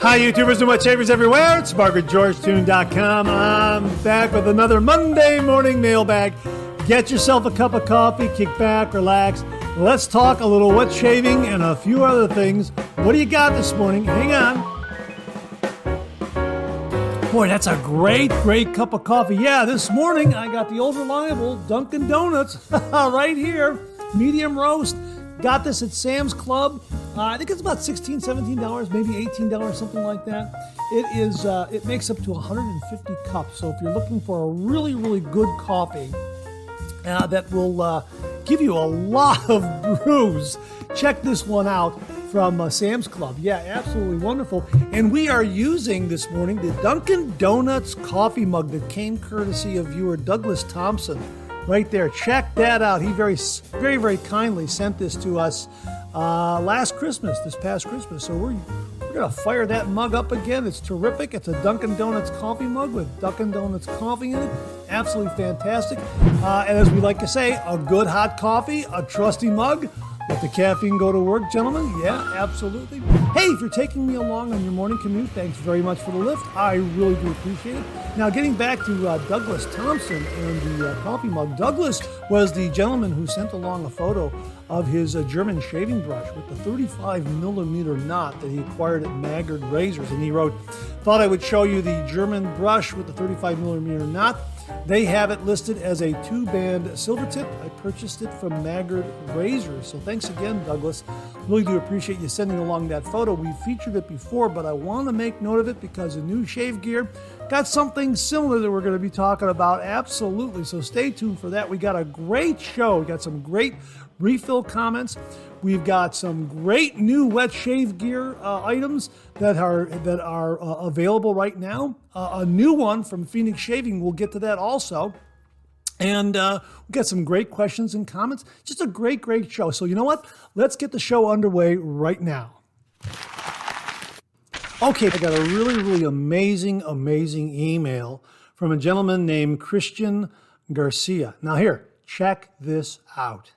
Hi, YouTubers and wet shavers everywhere. It's MargaretGeorgeTune.com. I'm back with another Monday morning mailbag. Get yourself a cup of coffee, kick back, relax. Let's talk a little wet shaving and a few other things. What do you got this morning? Hang on. Boy, that's a great cup of coffee. Yeah, this morning I got the old reliable Dunkin' Donuts right here. Medium roast. Got this at Sam's Club. I think it's about $16, $17, maybe $18, something like that. It makes up to 150 cups. So if you're looking for a really good coffee that will give you a lot of brews, check this one out from Sam's Club. Yeah, absolutely wonderful. And we are using this morning the Dunkin' Donuts coffee mug that came courtesy of viewer Douglas Thompson. Right there, check that out. He very kindly sent this to us this past Christmas. So we're gonna fire that mug up again. It's terrific. It's a Dunkin' Donuts coffee mug with Dunkin' Donuts coffee in it. Absolutely fantastic. And as we like to say, a good hot coffee, a trusty mug. Let the caffeine go to work, gentlemen. Yeah, absolutely. Hey, if you're taking me along on your morning commute, thanks very much for the lift. I really do appreciate it. Now, getting back to Douglas Thompson and the coffee mug. Douglas was the gentleman who sent along a photo of his German shaving brush with the 35 millimeter knot that he acquired at Mailbag Razors. And he wrote, thought I would show you the German brush with the 35 millimeter knot. They have it listed as a 2-band silver tip. I purchased it from Mailbag Razors. So thanks again, Douglas. Really do appreciate you sending along that photo. We featured it before, but I want to make note of it because the new shave gear got something similar that we're going to be talking about. Absolutely. So stay tuned for that. We got a great show. We got some great refill comments. We've got some great new wet shave gear items that are available right now. A new one from Phoenix Shaving. We'll get to that also. And we got some great questions and comments. Just a great show. So you know what? Let's get the show underway right now. Okay, I got a really amazing email from a gentleman named Cristian Garcia. Now here, check this out.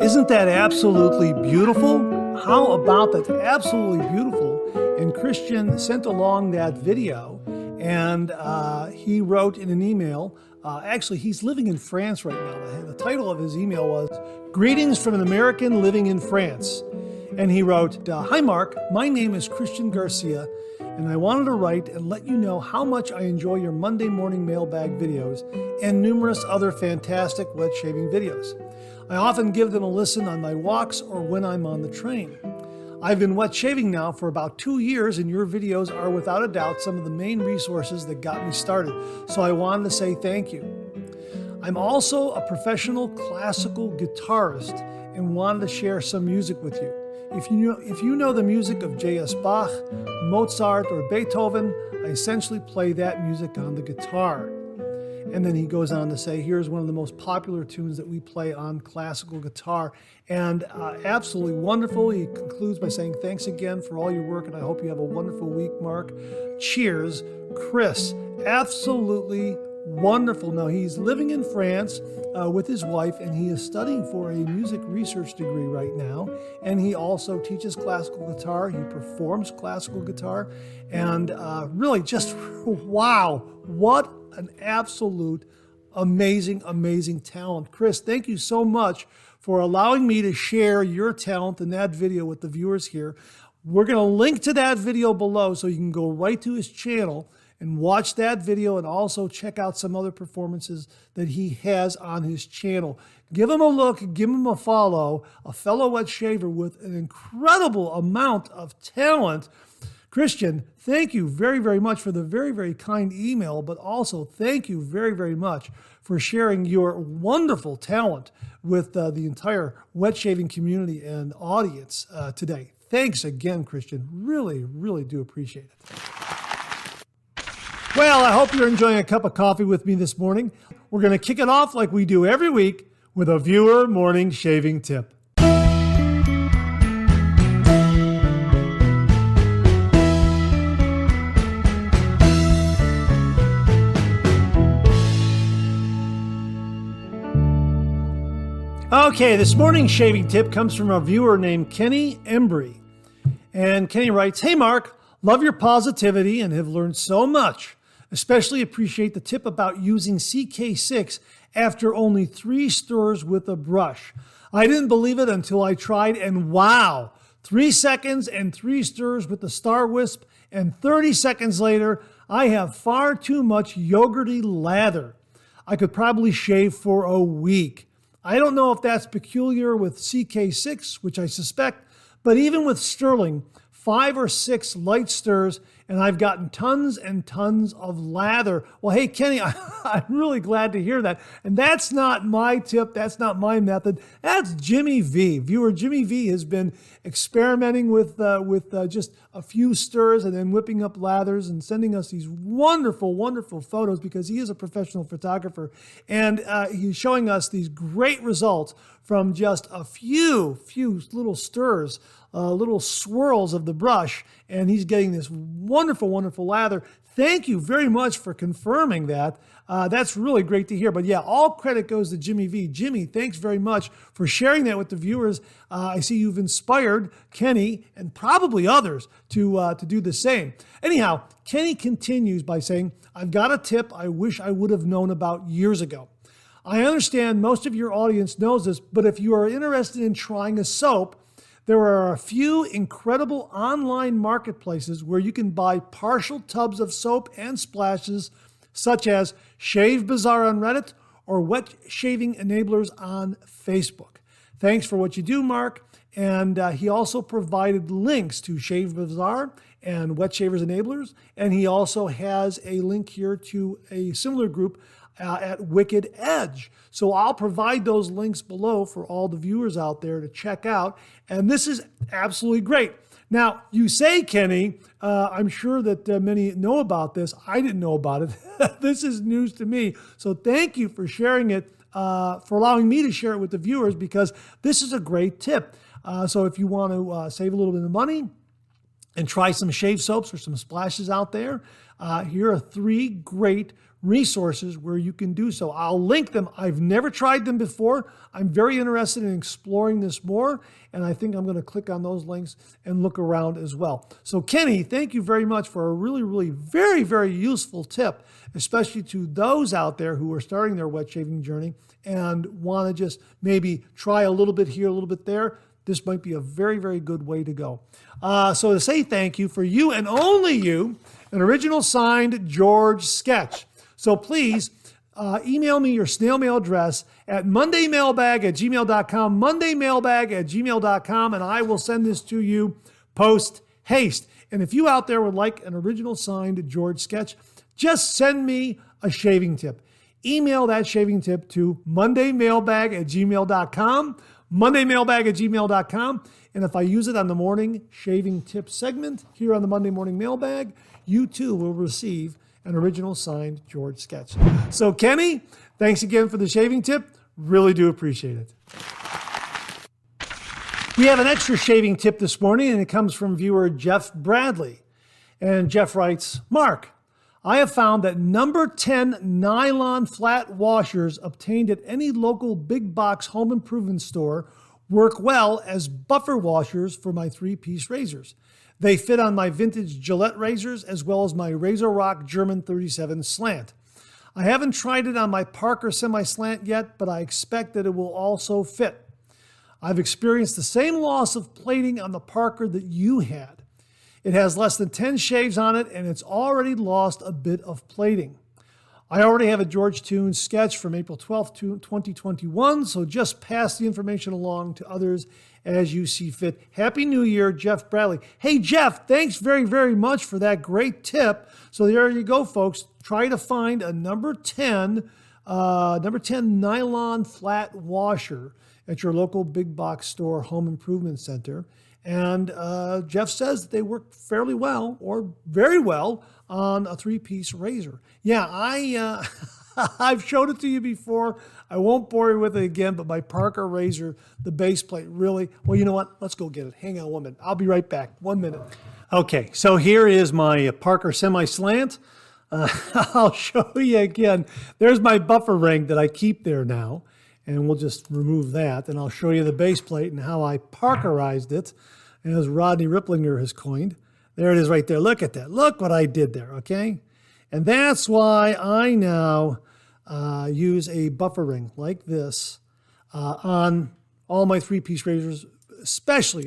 Isn't that absolutely beautiful? How about that? Absolutely beautiful. And Cristian sent along that video, and he wrote in an email, actually he's living in France right now. The title of his email was, Greetings from an American living in France. And he wrote, Hi Mark, my name is Cristian Garcia, and I wanted to write and let you know how much I enjoy your Monday morning mailbag videos and numerous other fantastic wet shaving videos. I often give them a listen on my walks or when I'm on the train. I've been wet shaving now for about 2 years, and your videos are without a doubt some of the main resources that got me started, so I wanted to say thank you. I'm also a professional classical guitarist and wanted to share some music with you. If you know the music of J.S. Bach, Mozart, or Beethoven, I essentially play that music on the guitar. And then he goes on to say, here's one of the most popular tunes that we play on classical guitar. And absolutely wonderful. He concludes by saying, thanks again for all your work, and I hope you have a wonderful week, Mark. Cheers, Chris. Absolutely wonderful. Now, he's living in France with his wife, and he is studying for a music research degree right now. And he also teaches classical guitar. He performs classical guitar. And really just, wow, what an absolute amazing talent. Chris, thank you so much for allowing me to share your talent in that video with the viewers here. We're going to link to that video below so you can go right to his channel and watch that video, and also check out some other performances that he has on his channel. Give him a look, give him a follow, a fellow wet shaver with an incredible amount of talent. Cristian, thank you very, very much for the very, very kind email, but also thank you very, very much for sharing your wonderful talent with the entire wet shaving community and audience today. Thanks again, Cristian. Really, really do appreciate it. Well, I hope you're enjoying a cup of coffee with me this morning. We're going to kick it off like we do every week with a viewer morning shaving tip. Okay, this morning's shaving tip comes from a viewer named Kenny Embry. And Kenny writes, "Hey Mark, love your positivity and have learned so much. Especially appreciate the tip about using CK6 after only 3 stirs with a brush. I didn't believe it until I tried, and wow, 3 seconds and 3 stirs with the Star Wisp, and 30 seconds later, I have far too much yogurty lather. I could probably shave for a week. I don't know if that's peculiar with CK6, which I suspect, but even with Sterling, 5 or 6 light stirs, and I've gotten tons and tons of lather." Well, hey, Kenny, I'm really glad to hear that. And that's not my tip. That's not my method. That's Jimmy V. Viewer Jimmy V has been experimenting with just a few stirs and then whipping up lathers and sending us these wonderful, wonderful photos because he is a professional photographer. And he's showing us these great results from just a few little stirs, little swirls of the brush, and he's getting this wonderful, wonderful lather. Thank you very much for confirming that. That's really great to hear. But yeah, all credit goes to Jimmy V. Jimmy, thanks very much for sharing that with the viewers. I see you've inspired Kenny and probably others to do the same. Anyhow, Kenny continues by saying, "I've got a tip I wish I would have known about years ago. I understand most of your audience knows this, but if you are interested in trying a soap, there are a few incredible online marketplaces where you can buy partial tubs of soap and splashes, such as Shave Bazaar on Reddit or Wet Shaving Enablers on Facebook. Thanks for what you do, Mark." And he also provided links to Shave Bazaar and Wet Shavers Enablers. And he also has a link here to a similar group at Wicked Edge. So I'll provide those links below for all the viewers out there to check out. And this is absolutely great. Now, you say, Kenny, I'm sure that many know about this. I didn't know about it. This is news to me. So thank you for sharing it, for allowing me to share it with the viewers, because this is a great tip. So if you want to save a little bit of money and try some shave soaps or some splashes out there, here are 3 great resources where you can do so. I'll link them. I've never tried them before. I'm very interested in exploring this more, and I think I'm going to click on those links and look around as well. So Kenny, thank you very much for a really, really very, very useful tip, especially to those out there who are starting their wet shaving journey and want to just maybe try a little bit here, a little bit there. This might be a very, very good way to go. So to say thank you, for you and only you, an original signed George sketch. So please email me your snail mail address at mondaymailbag@gmail.com, mondaymailbag@gmail.com, and I will send this to you post haste. And if you out there would like an original signed George sketch, just send me a shaving tip. Email that shaving tip to mondaymailbag@gmail.com, mondaymailbag@gmail.com. And if I use it on the morning shaving tip segment here on the Monday Morning Mailbag, you too will receive an original signed George sketch. So Kenny, thanks again for the shaving tip. Really do appreciate it. We have an extra shaving tip this morning, and it comes from viewer Jeff Bradley. And Jeff writes, "Mark, I have found that number 10 nylon flat washers obtained at any local big box home improvement store work well as buffer washers for my 3-piece razors. They fit on my vintage Gillette razors as well as my Razorock German 37 slant. I haven't tried it on my Parker semi-slant yet, but I expect that it will also fit. I've experienced the same loss of plating on the Parker that you had. It has less than 10 shaves on it, and it's already lost a bit of plating. I already have a George Toon sketch from April 12th, 2021, so just pass the information along to others as you see fit. Happy New Year, Jeff Bradley. Hey, Jeff, thanks very, very much for that great tip. So there you go, folks. Try to find a number 10 nylon flat washer at your local big box store home improvement center. And Jeff says that they work fairly well or very well on a 3-piece razor. Yeah, I've showed it to you before. I won't bore you with it again, but my Parker razor, the base plate, really, well, you know what? Let's go get it. Hang on 1 minute. I'll be right back. 1 minute. Okay, so here is my Parker semi-slant. I'll show you again. There's my buffer ring that I keep there now, and we'll just remove that, and I'll show you the base plate and how I Parkerized it, as Rodney Ripplinger has coined. There it is right there. Look at that. Look what I did there, okay? And that's why I now use a buffer ring like this on all my 3-piece razors, especially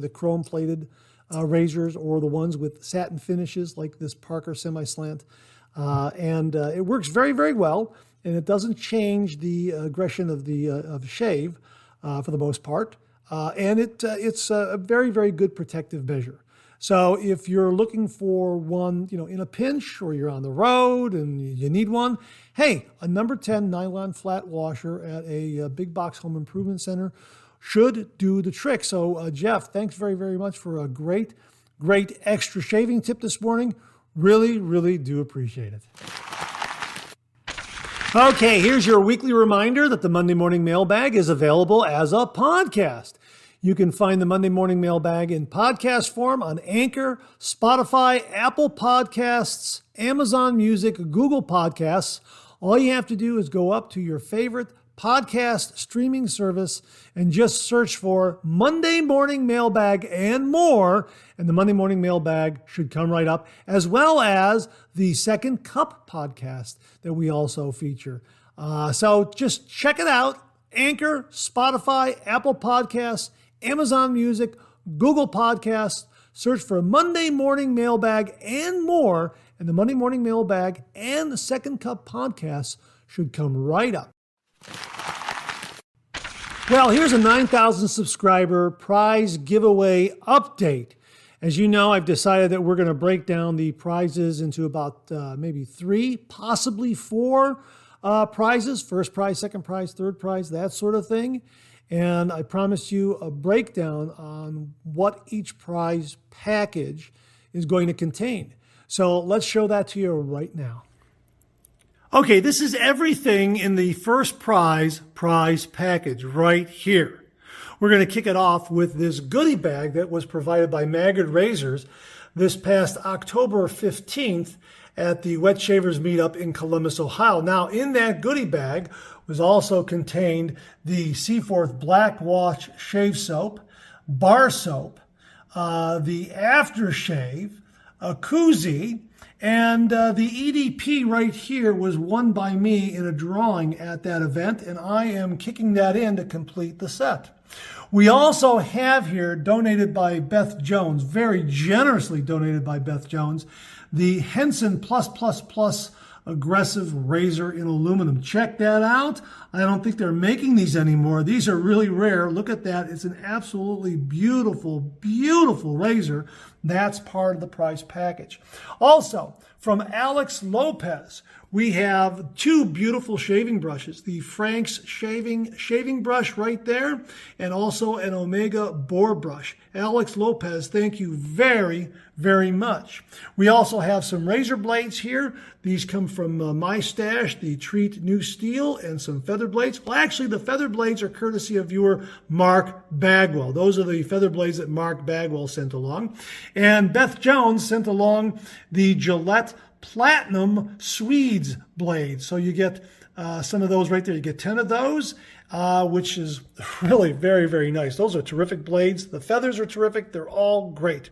the chrome-plated razors or the ones with satin finishes like this Parker semi-slant. It works very, very well, and it doesn't change the aggression of the shave for the most part. It's a very, very good protective measure. So if you're looking for one, in a pinch, or you're on the road and you need one, hey, a number 10 nylon flat washer at a big box home improvement center should do the trick. So Jeff, thanks very, very much for a great, great extra shaving tip this morning. Really, really do appreciate it. Okay, here's your weekly reminder that the Monday Morning Mailbag is available as a podcast. You can find the Monday Morning Mailbag in podcast form on Anchor, Spotify, Apple Podcasts, Amazon Music, Google Podcasts. All you have to do is go up to your favorite podcast streaming service and just search for Monday Morning Mailbag and more, and the Monday Morning Mailbag should come right up, as well as the Second Cup podcast that we also feature. So just check it out. Anchor, Spotify, Apple Podcasts, Amazon Music, Google Podcasts. Search for Monday Morning Mailbag and more, and the Monday Morning Mailbag and the Second Cup podcasts should come right up. Well, here's a 9,000 subscriber prize giveaway update. As you know, I've decided that we're going to break down the prizes into about maybe 3, possibly 4 prizes. First prize, second prize, third prize, that sort of thing. And I promised you a breakdown on what each prize package is going to contain. So let's show that to you right now. Okay, this is everything in the first prize package right here. We're going to kick it off with this goodie bag that was provided by Maggard Razors this past October 15th at the Wet Shavers Meetup in Columbus, Ohio. Now, in that goodie bag was also contained the Seaforth Black Wash Shave Soap, Bar Soap, the Aftershave, a koozie, and the EDP right here was won by me in a drawing at that event, and I am kicking that in to complete the set. We also have here, donated by Beth Jones, very generously donated by Beth Jones, the Henson +++ aggressive razor in aluminum. Check that out. I don't think they're making these anymore. These are really rare. Look at that. It's an absolutely beautiful, beautiful razor. That's part of the prize package. Also, from Alex Lopez, we have 2 beautiful shaving brushes. The Frank's shaving brush right there, and also an Omega boar brush. Alex Lopez, thank you very, very much. We also have some razor blades here. These come from my stash, the Treat New Steel, and some feather blades. Well, actually, the feather blades are courtesy of viewer Mark Bagwell. Those are the feather blades that Mark Bagwell sent along. And Beth Jones sent along the Gillette Platinum Swedes blades. So you get some of those right there. You get 10 of those, which is really very, very nice. Those are terrific blades. The feathers are terrific. They're all great.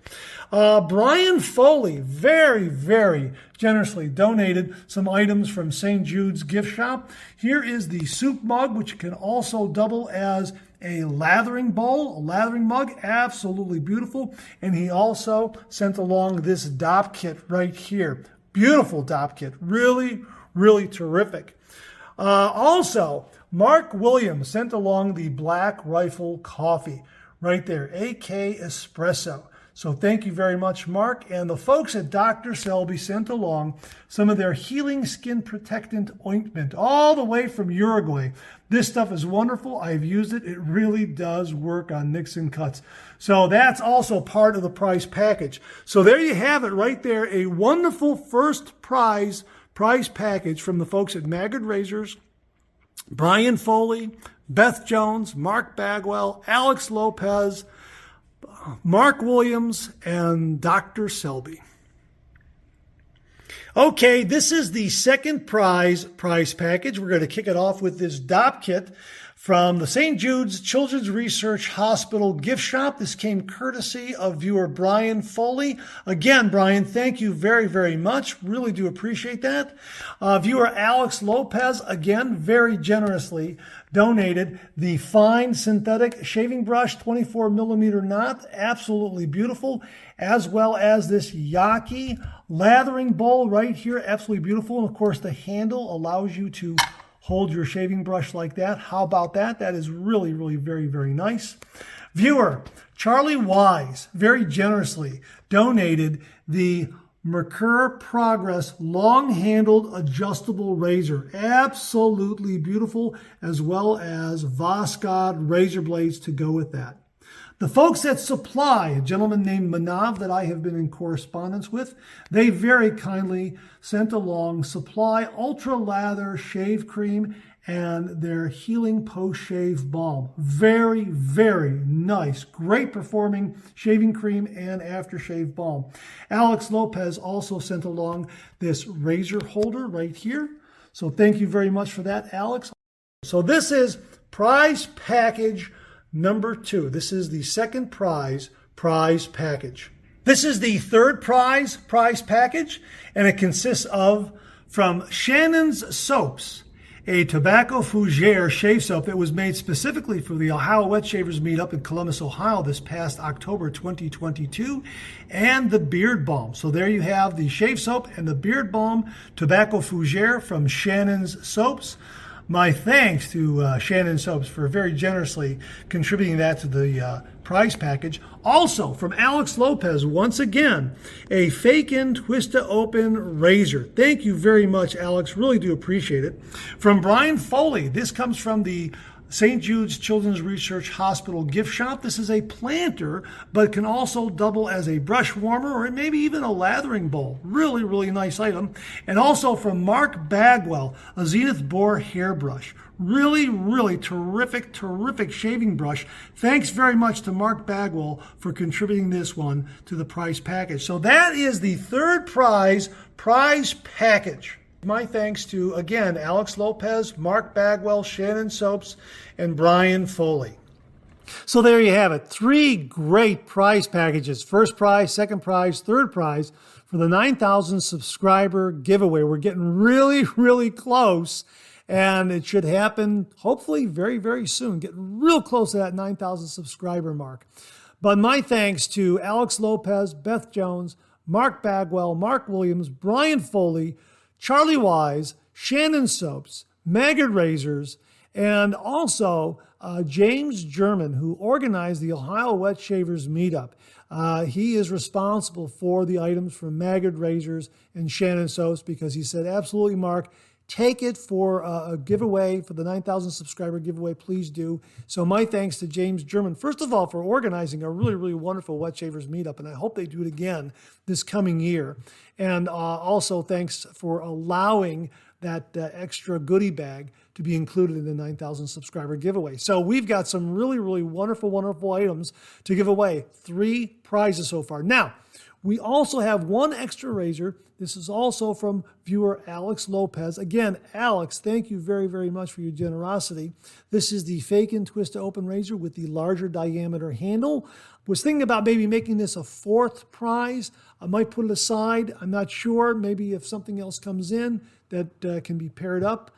Brian Foley very, very generously donated some items from St. Jude's gift shop. Here is the soup mug, which can also double as a lathering bowl, a lathering mug, absolutely beautiful. And he also sent along this DOP kit right here. Beautiful DOP kit. Really, Really terrific. Also, Mark Williams sent along the Black Rifle Coffee right there, AK Espresso. So thank you very much, Mark. And the folks at Dr. Selby sent along some of their Healing Skin Protectant Ointment all the way from Uruguay. This stuff is wonderful. I've used it. It really does work on nicks and cuts. So that's also part of the prize package. So there you have it right there, a wonderful first prize package from the folks at Maggard Razors, Brian Foley, Beth Jones, Mark Bagwell, Alex Lopez, Mark Williams, and Dr. Selby. Okay, this is the second prize package. We're going to kick it off with this DOP kit from the St. Jude's Children's Research Hospital gift shop. This came courtesy of viewer Brian Foley. Again, Brian, thank you very, very much. Really do appreciate that. Viewer Alex Lopez, again, very generously donated the fine synthetic shaving brush, 24 millimeter knot, absolutely beautiful, as well as this Yaqi lathering bowl right here, absolutely beautiful. And of course, the handle allows you to hold your shaving brush like that. How about that? That is really, really very, very nice. Viewer Charlie Wise very generously donated the Mercur Progress long-handled adjustable razor. Absolutely beautiful, as well as Voskhod razor blades to go with that. The folks at Supply, a gentleman named Manav that I have been in correspondence with, they very kindly sent along Supply Ultra Lather Shave Cream and their Healing Post-Shave Balm. Very, very nice. Great performing shaving cream and aftershave balm. Alex Lopez also sent along this razor holder right here. So thank you very much for that, Alex. So this is prize package number 2. This is the second prize package. This is the third prize package, and it consists of, from Shannon's Soaps, a tobacco fougere shave soap that was made specifically for the Ohio Wet Shavers meetup in Columbus, Ohio this past October 2022, and the beard balm. So there you have the shave soap and the beard balm tobacco fougere from Shannon's Soaps. My thanks to Shannon Soaps for very generously contributing that to the prize package. Also from Alex Lopez, once again, a Fakin Twist-to-Open razor. Thank you very much, Alex. Really do appreciate it. From Brian Foley, this comes from the St. Jude's Children's Research Hospital gift shop. This is a planter, but can also double as a brush warmer or maybe even a lathering bowl. Really, really nice item. And also from Mark Bagwell, a Zenith Bore hairbrush. Really, really terrific, terrific shaving brush. Thanks very much to Mark Bagwell for contributing this one to the prize package. So that is the third prize package. My thanks to, again, Alex Lopez, Mark Bagwell, Shannon Soaps, and Brian Foley. So there you have it. 3 great prize packages. First prize, second prize, third prize for the 9,000 subscriber giveaway. We're getting really, really close, and it should happen hopefully very, very soon. Getting real close to that 9,000 subscriber mark. But my thanks to Alex Lopez, Beth Jones, Mark Bagwell, Mark Williams, Brian Foley, Charlie Wise, Shannon Soaps, Maggard Razors, and also James German, who organized the Ohio Wet Shavers meetup. He is responsible for the items from Maggard Razors and Shannon Soaps because he said, absolutely, Mark, take it for a giveaway, for the 9,000 subscriber giveaway, please do. So my thanks to James German, first of all, for organizing a really, really wonderful Wet Shavers meetup, and I hope they do it again this coming year. And also thanks for allowing that extra goodie bag to be included in the 9,000 subscriber giveaway. So we've got some really, really wonderful, wonderful items to give away. 3 prizes so far. Now, we also have 1 extra razor. This is also from viewer Alex Lopez. Again, Alex, thank you very, very much for your generosity. This is the Fakin Twist-to-Open razor with the larger diameter handle. Was thinking about maybe making this a 4th prize. I might put it aside. I'm not sure. Maybe if something else comes in that can be paired up,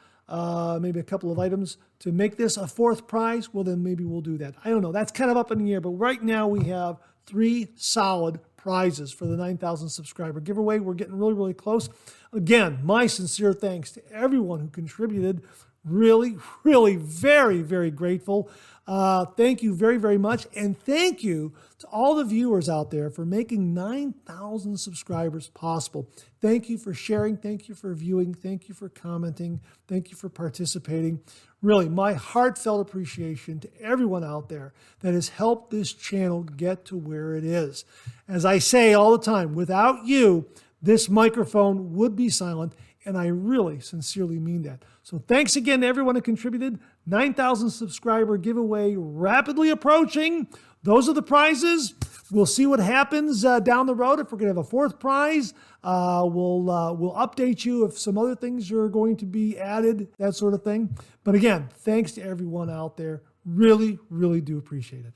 maybe a couple of items to make this a 4th prize, well, then maybe we'll do that. I don't know. That's kind of up in the air. But right now we have 3 solid prizes for the 9,000 subscriber giveaway. We're getting really, really close. Again, my sincere thanks to everyone who contributed. Really, really very, very grateful. Thank you very, very much. And thank you to all the viewers out there for making 9,000 subscribers possible. Thank you for sharing. Thank you for viewing. Thank you for commenting. Thank you for participating. Really, my heartfelt appreciation to everyone out there that has helped this channel get to where it is. As I say all the time, without you, this microphone would be silent, and I really sincerely mean that. So thanks again to everyone who contributed. 9,000 subscriber giveaway rapidly approaching. Those are the prizes. We'll see what happens down the road. If we're going to have a fourth prize, we'll update you if some other things are going to be added, that sort of thing. But again, thanks to everyone out there. Really, really do appreciate it.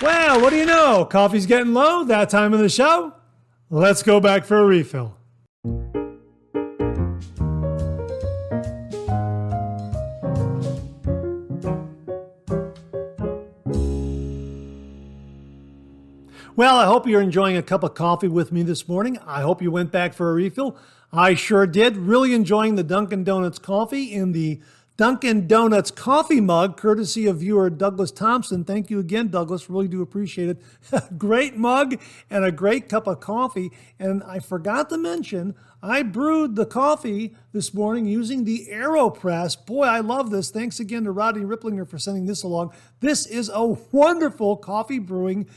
Well, what do you know? Coffee's getting low. That time of the show. Let's go back for a refill. Well, I hope you're enjoying a cup of coffee with me this morning. I hope you went back for a refill. I sure did. Really enjoying the Dunkin' Donuts coffee in the Dunkin' Donuts coffee mug, courtesy of viewer Douglas Thompson. Thank you again, Douglas. Really do appreciate it. Great mug and a great cup of coffee. And I forgot to mention, I brewed the coffee this morning using the AeroPress. Boy, I love this. Thanks again to Rodney Ripplinger for sending this along. This is a wonderful coffee brewing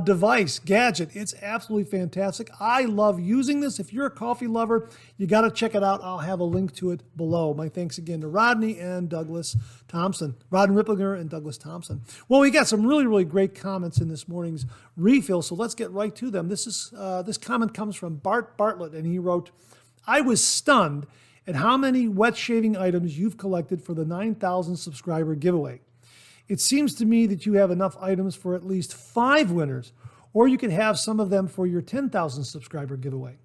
device, gadget. It's absolutely fantastic. I love using this. If you're a coffee lover, you got to check it out. I'll have a link to it below. My thanks again to Rodney and Douglas Thompson. Rodney Ripplinger and Douglas Thompson. Well, we got some really, really great comments in this morning's refill, so let's get right to them. This comment comes from Bart Bartlett, and he wrote, I was stunned at how many wet shaving items you've collected for the 9,000 subscriber giveaway. It seems to me that you have enough items for at least 5 winners, or you could have some of them for your 10,000 subscriber giveaway.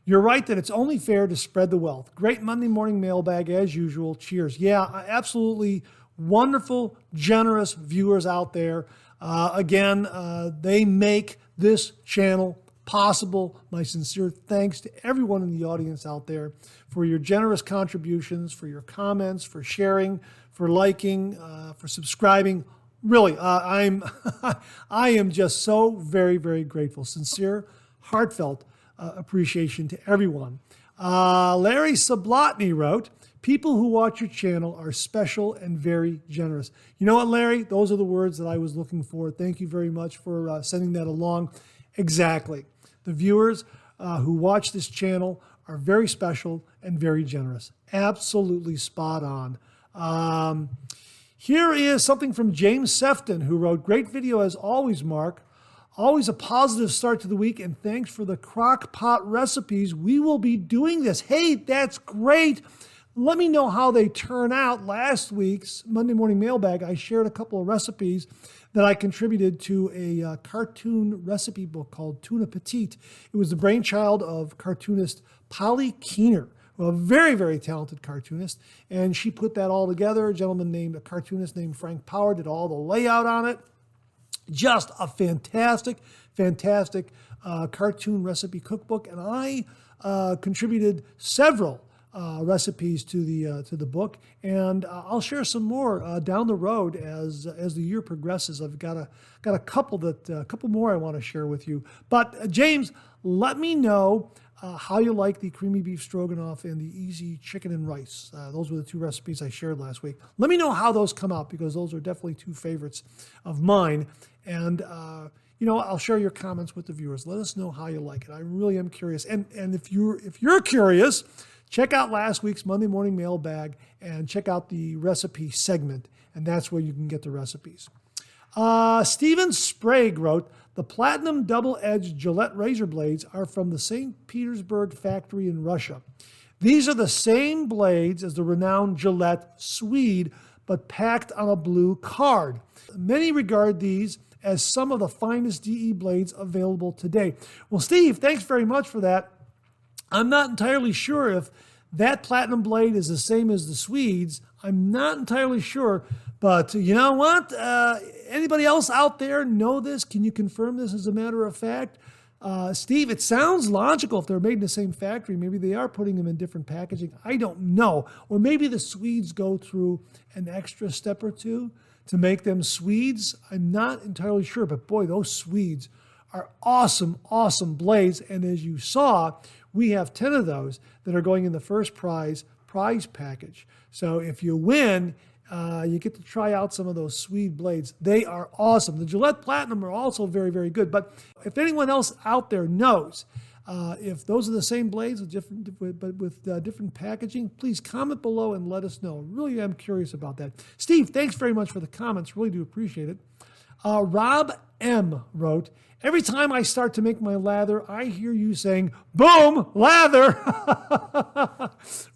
You're right that it's only fair to spread the wealth. Great Monday morning mailbag as usual. Cheers. Yeah, absolutely wonderful, generous viewers out there. They make this channel possible. My sincere thanks to everyone in the audience out there for your generous contributions, for your comments, for sharing, for liking, for subscribing. Really, I am just so very, very grateful. Sincere, heartfelt appreciation to everyone. Larry Sablotny wrote, people who watch your channel are special and very generous. You know what, Larry? Those are the words that I was looking for. Thank you very much for sending that along. Exactly. The viewers who watch this channel are very special and very generous. Absolutely spot on. Here is something from James Sefton, who wrote, great video as always, Mark. Always a positive start to the week, and thanks for the crock pot recipes. We will be doing this. Hey, that's great. Let me know how they turn out. Last week's Monday morning mailbag, I shared a couple of recipes that I contributed to a cartoon recipe book called Tuna Petite. It was the brainchild of cartoonist Polly Keener, a very, very talented cartoonist, and she put that all together. A cartoonist named Frank Power did all the layout on it. Just a fantastic, fantastic cartoon recipe cookbook, and I contributed several recipes to the book, and I'll share some more down the road as the year progresses. I've got a couple more I want to share with you. But James, let me know how you like the creamy beef stroganoff and the easy chicken and rice. Those were the 2 recipes I shared last week. Let me know how those come out, because those are definitely 2 favorites of mine. And I'll share your comments with the viewers. Let us know how you like it. I really am curious. And if you're curious, check out last week's Monday morning mailbag and check out the recipe segment, and that's where you can get the recipes. Stephen Sprague wrote, the platinum double-edged Gillette razor blades are from the St. Petersburg factory in Russia. These are the same blades as the renowned Gillette Swede, but packed on a blue card. Many regard these as some of the finest DE blades available today. Well, Steve, thanks very much for that. I'm not entirely sure if that platinum blade is the same as the Swedes. I'm not entirely sure, but you know what? Anybody else out there know this? Can you confirm this as a matter of fact? Steve, it sounds logical if they're made in the same factory. Maybe they are putting them in different packaging. I don't know. Or maybe the Swedes go through an extra step or two to make them Swedes. I'm not entirely sure, but boy, those Swedes are awesome, awesome blades. And as you saw, we have 10 of those that are going in the first prize package. So if you win, you get to try out some of those Swede blades. They are awesome. The Gillette Platinum are also very, very good. But if anyone else out there knows if those are the same blades with different packaging, please comment below and let us know. Really am curious about that. Steve, thanks very much for the comments. Really do appreciate it. Rob M. wrote, every time I start to make my lather, I hear you saying, boom, lather.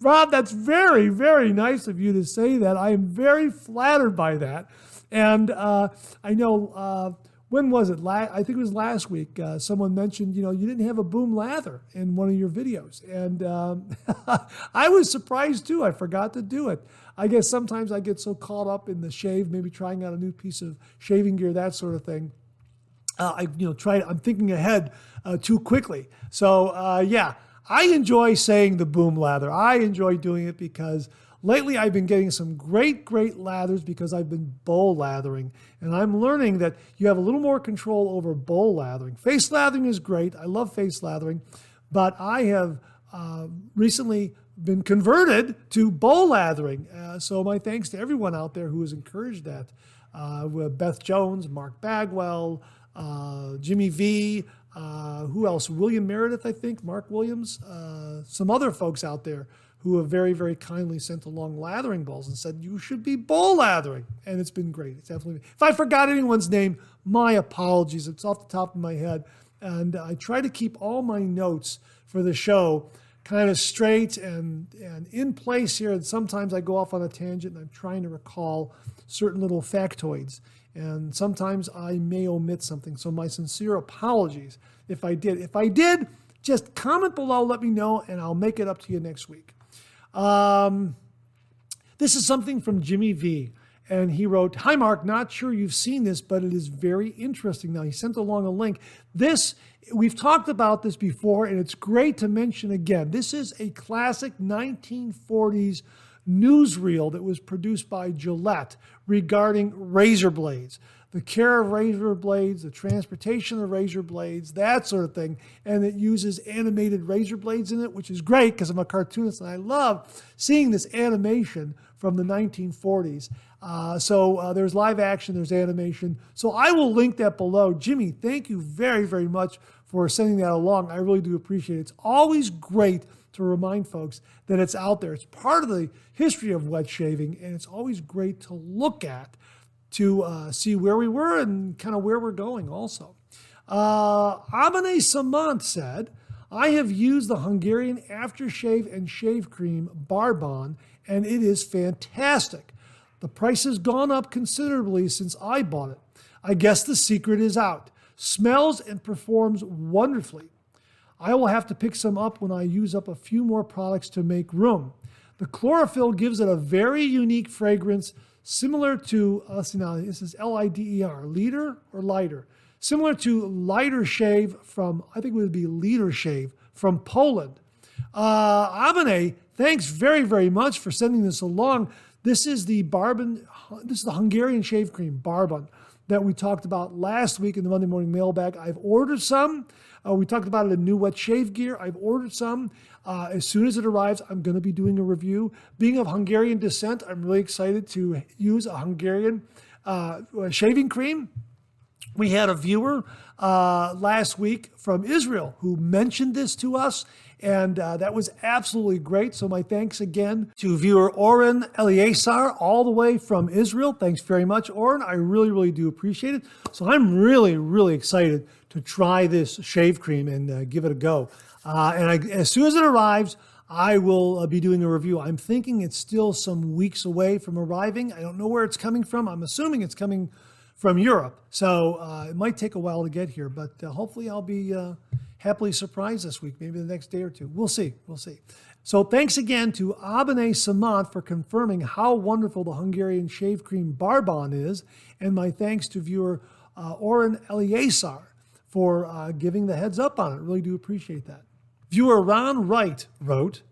Rob, that's very, very nice of you to say that. I am very flattered by that. And I know, when was it? I think it was last week. Someone mentioned, you didn't have a boom lather in one of your videos. And I was surprised too. I forgot to do it. I guess sometimes I get so caught up in the shave, maybe trying out a new piece of shaving gear, that sort of thing. I'm thinking ahead too quickly. So yeah, I enjoy saying the boom lather. I enjoy doing it because lately I've been getting some great lathers because I've been bowl lathering. And I'm learning that you have a little more control over bowl lathering. Face lathering is great. I love face lathering. But I have recently been converted to bowl lathering. So my thanks to everyone out there who has encouraged that. With Beth Jones, Mark Bagwell, Jimmy V, who else? William Meredith, I think, Mark Williams, some other folks out there who have very, very kindly sent along lathering bowls and said, you should be bowl lathering. And it's been great. It's definitely, if I forgot anyone's name, my apologies. It's off the top of my head. And I try to keep all my notes for the show kind of straight and in place here. And sometimes I go off on a tangent and I'm trying to recall certain little factoids. And sometimes I may omit something. So my sincere apologies if I did. If I did, just comment below, let me know, and I'll make it up to you next week. This is something from Jimmy V. And he wrote, hi, Mark, not sure you've seen this, but it is very interesting. Now, he sent along a link. We've talked about this before, and it's great to mention again. This is a classic 1940s newsreel that was produced by Gillette regarding razor blades, the care of razor blades, the transportation of razor blades, that sort of thing. And it uses animated razor blades in it, which is great because I'm a cartoonist and I love seeing this animation from the 1940s. So there's live action, there's animation. So I will link that below. Jimmy, thank you very, very much for sending that along. I really do appreciate it. It's always great to remind folks that it's out there. It's part of the history of wet shaving, and it's always great to look at to see where we were and kind of where we're going also. Abane Samant said, I have used the Hungarian aftershave and shave cream Barbon, and it is fantastic. The price has gone up considerably since I bought it. I guess the secret is out. Smells and performs wonderfully. I will have to pick some up when I use up a few more products to make room. The chlorophyll gives it a very unique fragrance, similar to, this is L-I-D-E-R, leader or lighter? Similar to lighter shave from, I think it would be leader shave from Poland. Abane, thanks very, very much for sending this along. This is the Barbon, this is the Hungarian shave cream, Barbon, that we talked about last week in the Monday Morning Mailbag. I've ordered some. We talked about it in New Wet Shave Gear. I've ordered some. As soon as it arrives, I'm going to be doing a review. Being of Hungarian descent, I'm really excited to use a Hungarian shaving cream. We had a viewer last week from Israel who mentioned this to us, and that was absolutely great. So my thanks again to viewer Oren Eliasar, all the way from Israel. Thanks very much, Oren. I really, really do appreciate it. So I'm really, really excited to try this shave cream and give it a go. As soon as it arrives, I will be doing a review. I'm thinking it's still some weeks away from arriving. I don't know where it's coming from. I'm assuming it's coming from Europe. So it might take a while to get here, but hopefully I'll be happily surprised this week, maybe the next day or two. We'll see. We'll see. So thanks again to Abene Samant for confirming how wonderful the Hungarian shave cream Barbon is, and my thanks to viewer Oren Eleazar for giving the heads up on it. Really do appreciate that. Viewer Ron Wright wrote,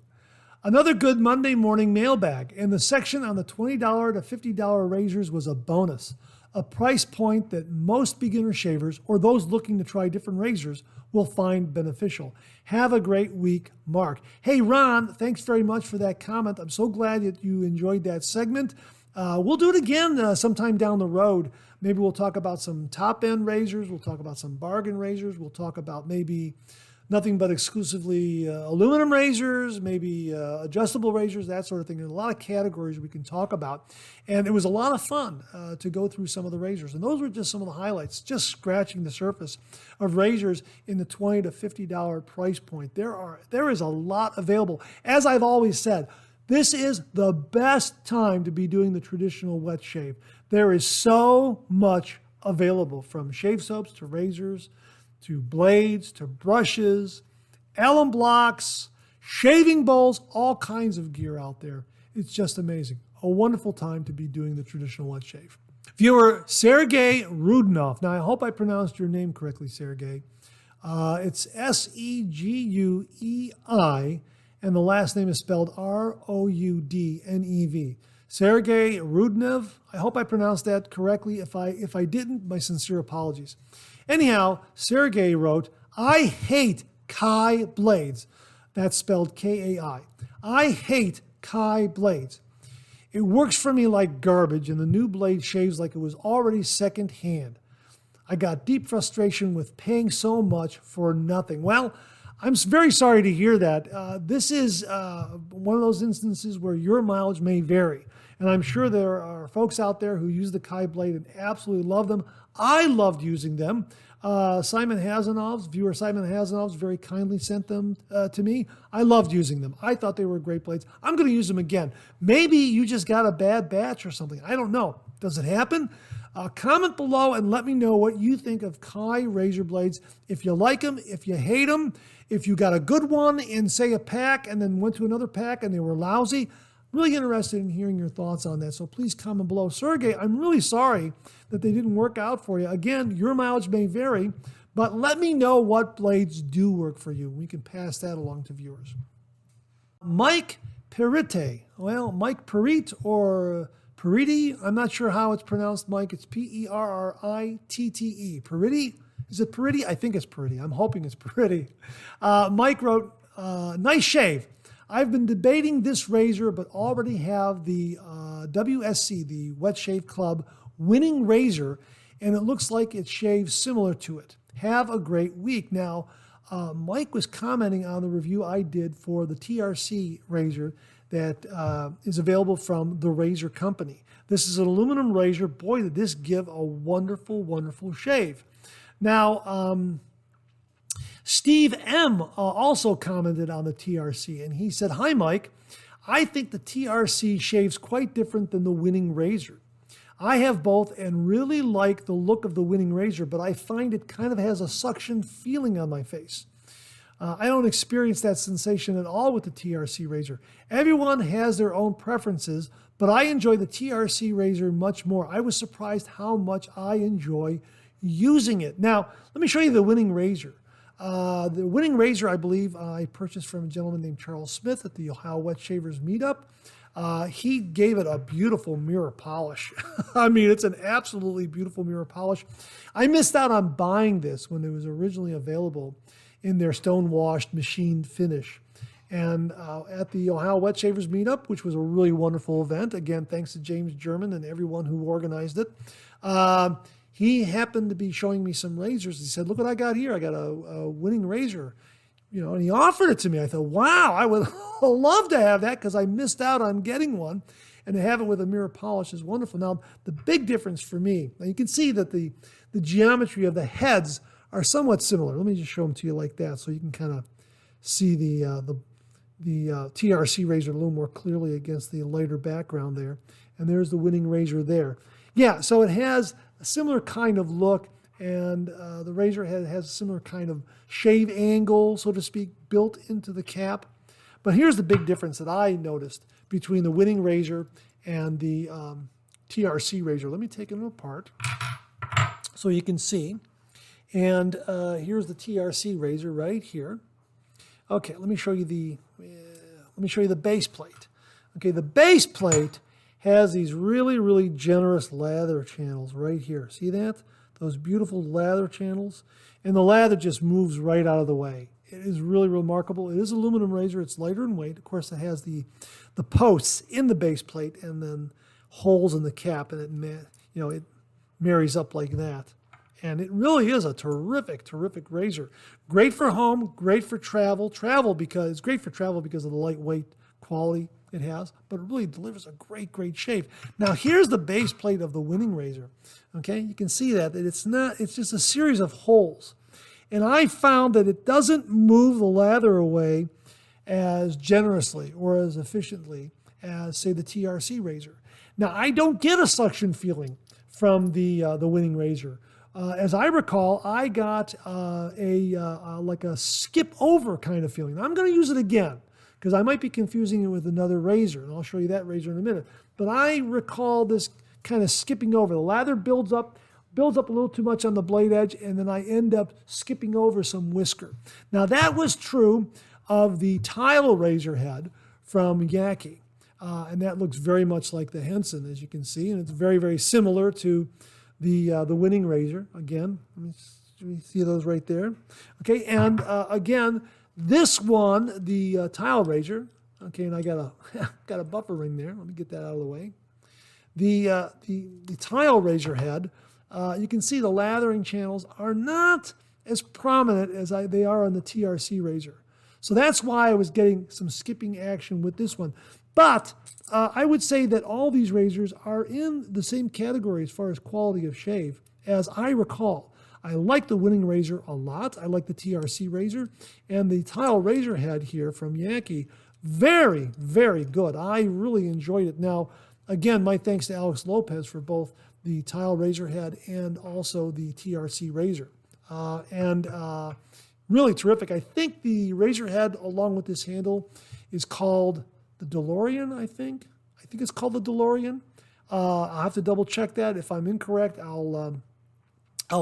another good Monday morning mailbag, and the section on the $20 to $50 razors was a bonus, a price point that most beginner shavers or those looking to try different razors will find beneficial. Have a great week, Mark. Hey, Ron, thanks very much for that comment. I'm so glad that you enjoyed that segment. We'll do it again sometime down the road. Maybe we'll talk about some top-end razors. We'll talk about some bargain razors. We'll talk about maybe nothing but exclusively aluminum razors, maybe adjustable razors, that sort of thing. There's a lot of categories we can talk about. And it was a lot of fun to go through some of the razors. And those were just some of the highlights, just scratching the surface of razors in the $20 to $50 price point. There is a lot available. As I've always said, this is the best time to be doing the traditional wet shave. There is so much available, from shave soaps to razors, to blades, to brushes, alum blocks, shaving bowls, all kinds of gear out there. It's just amazing. A wonderful time to be doing the traditional wet shave. Viewer Sergey Rudnov. Now, I hope I pronounced your name correctly, Sergey. It's Seguei, and the last name is spelled Roudnev. Sergey Rudnev. I hope I pronounced that correctly. If I didn't, my sincere apologies. Anyhow, Sergey wrote, I hate Kai blades. That's spelled Kai. I hate Kai blades. It works for me like garbage, and the new blade shaves like it was already second-hand. I got deep frustration with paying so much for nothing. Well, I'm very sorry to hear that. This is one of those instances where your mileage may vary. And I'm sure there are folks out there who use the Kai blade and absolutely love them. I loved using them. Viewer Simon Hazanovs very kindly sent them to me. I loved using them. I thought they were great blades. I'm going to use them again. Maybe you just got a bad batch or something. I don't know. Does it happen? Comment below and let me know what you think of Kai razor blades. If you like them, if you hate them, if you got a good one in, say, a pack and then went to another pack and they were lousy. Really interested in hearing your thoughts on that, so please comment below. Sergey, I'm really sorry that they didn't work out for you. Again, your mileage may vary, but let me know what blades do work for you. We can pass that along to viewers. Mike Perite. Well, Mike Perite or Perite. I'm not sure how it's pronounced, Mike. It's P-E-R-R-I-T-T-E. Perite? Is it Perite? I think it's Perite. I'm hoping it's Perite. Mike wrote, nice shave. I've been debating this razor, but already have the WSC, the Wet Shave Club winning razor, and it looks like it shaves similar to it. Have a great week. Now, Mike was commenting on the review I did for the TRC razor that is available from the Razor Company. This is an aluminum razor. Boy, did this give a wonderful, wonderful shave. Now, Steve M. Also commented on the TRC, and he said, hi, Mike. I think the TRC shaves quite different than the winning razor. I have both and really like the look of the winning razor, but I find it kind of has a suction feeling on my face. I don't experience that sensation at all with the TRC razor. Everyone has their own preferences, but I enjoy the TRC razor much more. I was surprised how much I enjoy using it. Now, let me show you the winning razor. The winning razor, I believe, I purchased from a gentleman named Charles Smith at the Ohio Wet Shavers Meetup. He gave it a beautiful mirror polish. I mean, it's an absolutely beautiful mirror polish. I missed out on buying this when it was originally available in their stone-washed machined finish. And at the Ohio Wet Shavers Meetup, which was a really wonderful event, again, thanks to James German and everyone who organized it, he happened to be showing me some razors. He said, look what I got here. I got a winning razor, and he offered it to me. I thought, wow, I would love to have that because I missed out on getting one. And to have it with a mirror polish is wonderful. Now, the big difference for me, now you can see that the geometry of the heads are somewhat similar. Let me just show them to you like that so you can kind of see the TRC razor a little more clearly against the lighter background there. And there's the winning razor there. Yeah, so it has a similar kind of look, and the razor head has a similar kind of shave angle, so to speak, built into the cap. But here's the big difference that I noticed between the winning razor and the TRC razor. Let me take them apart so you can see. And here's the TRC razor right here. Okay, let me show you the base plate. Okay, the base plate has these really, really generous lather channels right here. See that? Those beautiful lather channels. And the lather just moves right out of the way. It is really remarkable. It is an aluminum razor. It's lighter in weight. Of course, it has the posts in the base plate and then holes in the cap, and it marries up like that. And it really is a terrific, terrific razor. Great for home, great for travel. It's great for travel because of the lightweight quality it has, but it really delivers a great, great shave. Now, here's the base plate of the winning razor. Okay, you can see that it's just a series of holes. And I found that it doesn't move the lather away as generously or as efficiently as, say, the TRC razor. Now, I don't get a suction feeling from the winning razor. As I recall, I got like a skip over kind of feeling. I'm going to use it again because I might be confusing it with another razor, and I'll show you that razor in a minute. But I recall this kind of skipping over. The lather builds up a little too much on the blade edge, and then I end up skipping over some whisker. Now, that was true of the tile razor head from Yaqi, and that looks very much like the Henson, as you can see, and it's very, very similar to the winning razor. Again, let me see those right there. Okay, and again, this one, the tile razor. Okay, and I got a buffer ring there. Let me get that out of the way. The tile razor head, you can see the lathering channels are not as prominent as they are on the TRC razor. So that's why I was getting some skipping action with this one. But I would say that all these razors are in the same category as far as quality of shave, as I recall. I like the winning razor a lot. I like the TRC razor. And the tile razor head here from Yaqi, very, very good. I really enjoyed it. Now, again, my thanks to Alex Lopez for both the tile razor head and also the TRC razor. Really terrific. I think the razor head, along with this handle, is called the DeLorean, I think. I think it's called the DeLorean. I'll have to double check that. If I'm incorrect, I'll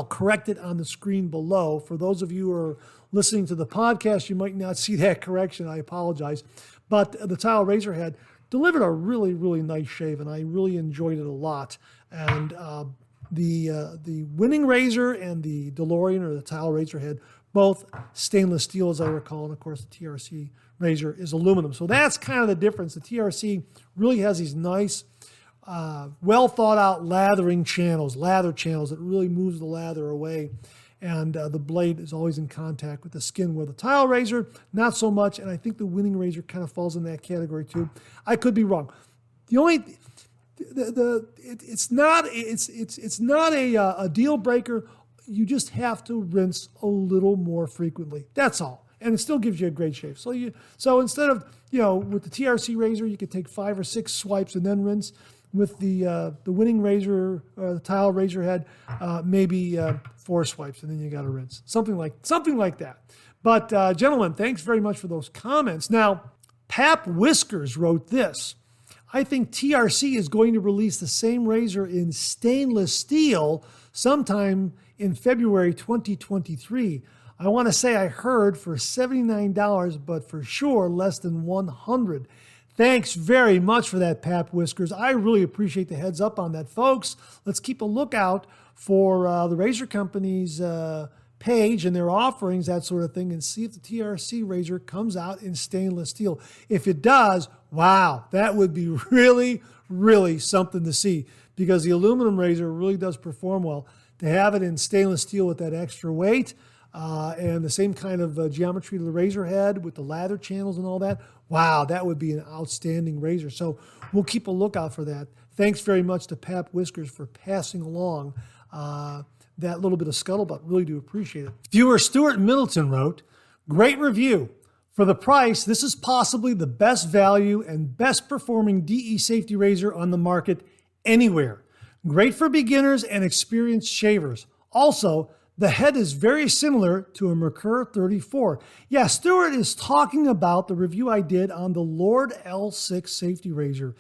correct it on the screen below. For those of you who are listening to the podcast, you might not see that correction. I apologize. But the tile razor head delivered a really, really nice shave, and I really enjoyed it a lot. And the winning razor and the DeLorean, or the tile razor head, both stainless steel, as I recall, and of course the TRC razor is aluminum. So that's kind of the difference. The TRC really has these nice, well thought out lather channels that really moves the lather away. And the blade is always in contact with the skin, where the tile razor, not so much. And I think the winning razor kind of falls in that category too. I could be wrong. It's not a deal breaker. You just have to rinse a little more frequently. That's all. And it still gives you a great shave. So instead of, with the TRC razor, you could take 5 or 6 swipes and then rinse. With the winning razor, the tile razor head, maybe 4 swipes, and then you got to rinse. Something like that. But gentlemen, thanks very much for those comments. Now, Pap Whiskers wrote this. I think TRC is going to release the same razor in stainless steel sometime in February 2023. I want to say I heard for $79, but for sure less than $100. Thanks very much for that, Pap Whiskers. I really appreciate the heads up on that, folks. Let's keep a lookout for the razor company's page and their offerings, that sort of thing, and see if the TRC razor comes out in stainless steel. If it does, wow, that would be really, really something to see, because the aluminum razor really does perform well. To have it in stainless steel with that extra weight and the same kind of geometry to the razor head with the lather channels and all that, wow, that would be an outstanding razor. So we'll keep a lookout for that. Thanks very much to Pap Whiskers for passing along that little bit of scuttlebutt. Really do appreciate it. Viewer Stuart Middleton wrote, great review. For the price, this is possibly the best value and best performing DE safety razor on the market anywhere. Great for beginners and experienced shavers. Also, The head is very similar to a Merkur 34. Yeah, Stuart is talking about the review I did on the Lord L6 safety razor.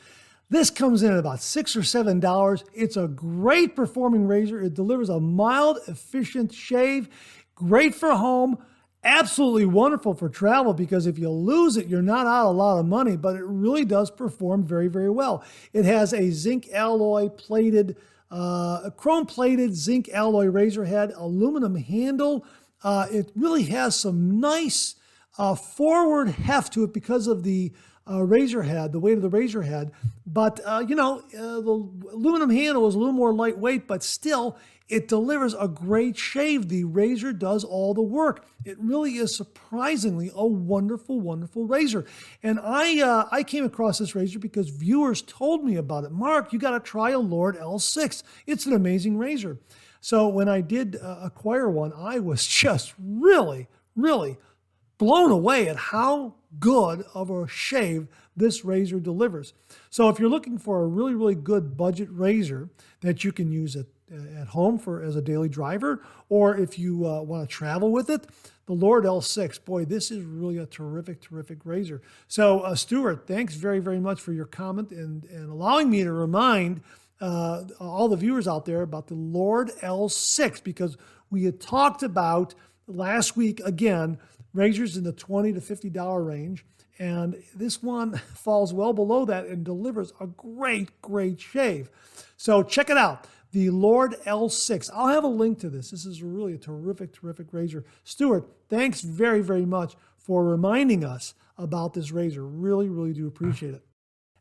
This comes in at about $6 or $7. It's a great performing razor. It delivers a mild, efficient shave, great for home, absolutely wonderful for travel because if you lose it, you're not out a lot of money, but it really does perform very, very well. It has a zinc alloy plated, a chrome-plated zinc alloy razor head, aluminum handle. It really has some nice forward heft to it because of the razor head, the weight of the razor head. But, the aluminum handle is a little more lightweight, but still, it delivers a great shave. The razor does all the work. It really is surprisingly a wonderful, wonderful razor. And I came across this razor because viewers told me about it. Mark, you got to try a Lord L6. It's an amazing razor. So when I did acquire one, I was just really, really blown away at how good of a shave this razor delivers. So if you're looking for a really, really good budget razor that you can use at home as a daily driver, or if you want to travel with it, the Lord L6, boy, this is really a terrific, terrific razor. So Stuart, thanks very, very much for your comment and allowing me to remind all the viewers out there about the Lord L6, because we had talked about last week, again, razors in the $20 to $50 range. And this one falls well below that and delivers a great, great shave. So check it out, the Lord L6. I'll have a link to this. This is really a terrific, terrific razor. Stuart, thanks very, very much for reminding us about this razor. Really, really do appreciate it.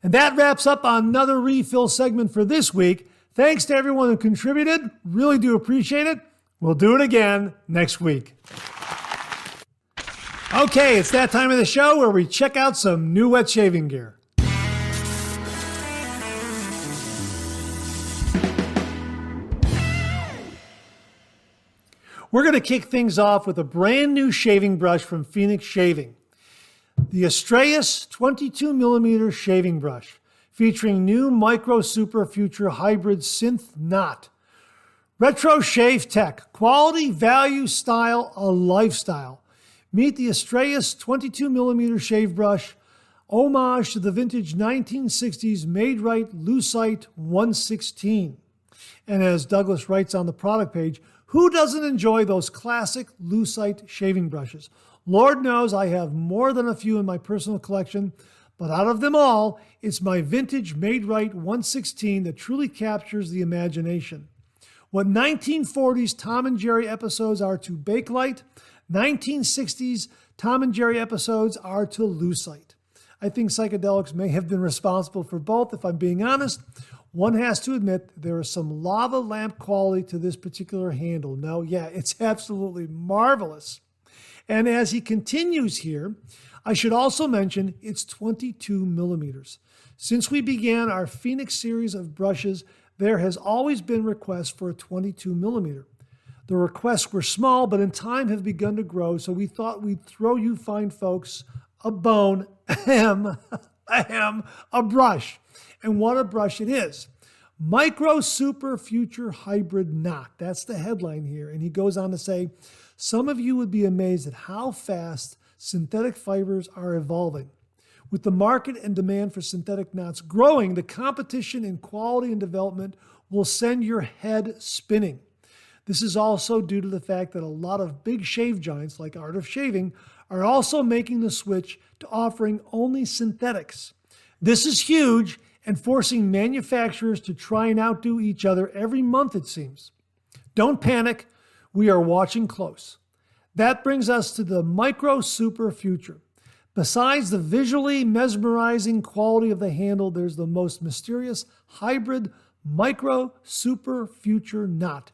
And that wraps up another refill segment for this week. Thanks to everyone who contributed. Really do appreciate it. We'll do it again next week. Okay, it's that time of the show where we check out some new wet shaving gear. We're going to kick things off with a brand new shaving brush from Phoenix Shaving. The Astraeus 22mm shaving brush, featuring new Micro Super Future Hybrid Synth Knot. Retro shave tech, quality, value, style, a lifestyle. Meet the Astraeus 22mm shave brush, homage to the vintage 1960s Made-Right Lucite 116. And as Douglas writes on the product page, who doesn't enjoy those classic Lucite shaving brushes? Lord knows I have more than a few in my personal collection, but out of them all, it's my vintage Made-Right 116 that truly captures the imagination. What 1940s Tom and Jerry episodes are to Bakelite, 1960s Tom and Jerry episodes are to Lucite. I think psychedelics may have been responsible for both, if I'm being honest. One has to admit there is some lava lamp quality to this particular handle. No, yeah, it's absolutely marvelous. And as he continues here, I should also mention it's 22 millimeters. Since we began our Phoenix series of brushes, there has always been requests for a 22 millimeter. The requests were small, but in time have begun to grow, so we thought we'd throw you fine folks a bone, a brush. And what a brush it is. Micro Super Future Hybrid Knot. That's the headline here. And he goes on to say, some of you would be amazed at how fast synthetic fibers are evolving. With the market and demand for synthetic knots growing, the competition in quality and development will send your head spinning. This is also due to the fact that a lot of big shave giants like Art of Shaving are also making the switch to offering only synthetics. This is huge and forcing manufacturers to try and outdo each other every month, it seems. Don't panic. We are watching close. That brings us to the Micro Super Future. Besides the visually mesmerizing quality of the handle, there's the most mysterious hybrid Micro Super Future Knot.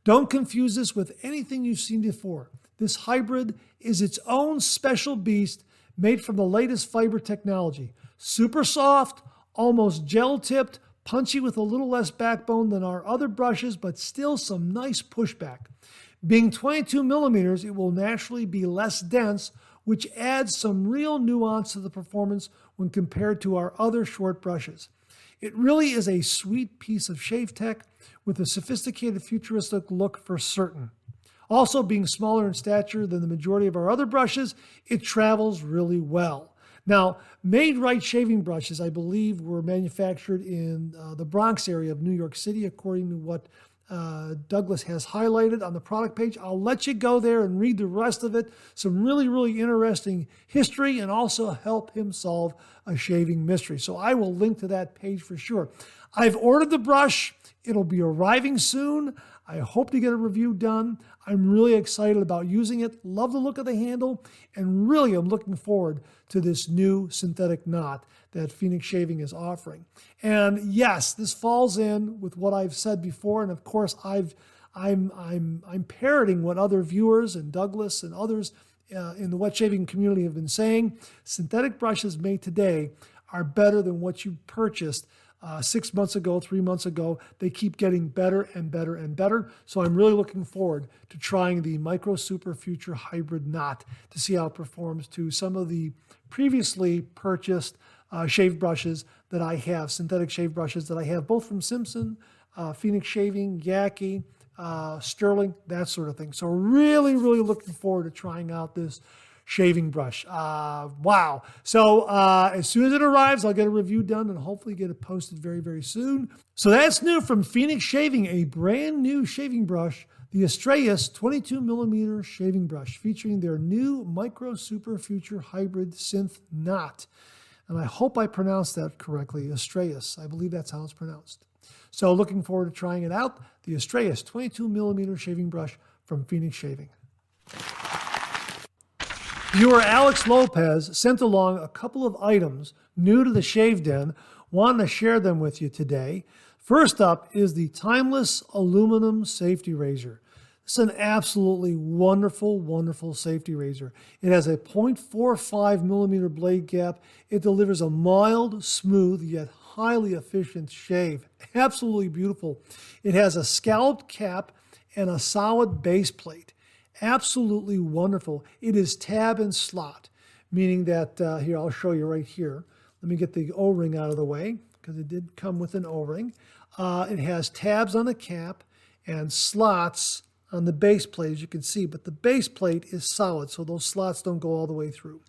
Don't confuse this with anything you've seen before. This hybrid is its own special beast made from the latest fiber technology. Super soft, almost gel-tipped, punchy with a little less backbone than our other brushes, but still some nice pushback. Being 22 millimeters, it will naturally be less dense, which adds some real nuance to the performance when compared to our other short brushes. It really is a sweet piece of shave tech with a sophisticated futuristic look for certain. Also, being smaller in stature than the majority of our other brushes, it travels really well. Now, Made Right shaving brushes, I believe, were manufactured in the Bronx area of New York City, according to what Douglas has highlighted on the product page. I'll let you go there and read the rest of it. Some really, really interesting history, and also help him solve a shaving mystery. So I will link to that page for sure. I've ordered the brush. It'll be arriving soon. I hope to get a review done. I'm really excited about using it. Love the look of the handle, and really I'm looking forward to this new synthetic knot that Phoenix Shaving is offering. And yes, this falls in with what I've said before, and of course I'm parroting what other viewers and Douglas and others in the wet shaving community have been saying. Synthetic brushes made today are better than what you purchased 6 months ago, 3 months ago. They keep getting better and better and better. So I'm really looking forward to trying the Micro Super Future Hybrid Knot to see how it performs to some of the previously purchased shave brushes that I have, synthetic shave brushes that I have, both from Simpson, Phoenix Shaving, Yaqi, Sterling, that sort of thing. So really, really looking forward to trying out this shaving brush. Wow. So as soon as it arrives, I'll get a review done and hopefully get it posted very, very soon. So that's new from Phoenix Shaving, a brand new shaving brush, the Astraeus 22mm shaving brush, featuring their new Micro Super Future Hybrid Synth Knot. And I hope I pronounced that correctly, Astraeus. I believe that's how it's pronounced. So looking forward to trying it out, the Astraeus 22mm shaving brush from Phoenix Shaving. Viewer Alex Lopez sent along a couple of items new to the Shave Den. Wanted to share them with you today. First up is the Timeless Aluminum Safety Razor. This is an absolutely wonderful, wonderful safety razor. It has a 0.45 millimeter blade gap. It delivers a mild, smooth, yet highly efficient shave. Absolutely beautiful. It has a scalloped cap and a solid base plate. Absolutely wonderful. It is tab and slot, meaning that, here, I'll show you right here. Let me get the O-ring out of the way, because it did come with an O-ring. It has tabs on the cap and slots on the base plate, as you can see, but the base plate is solid, so those slots don't go all the way through.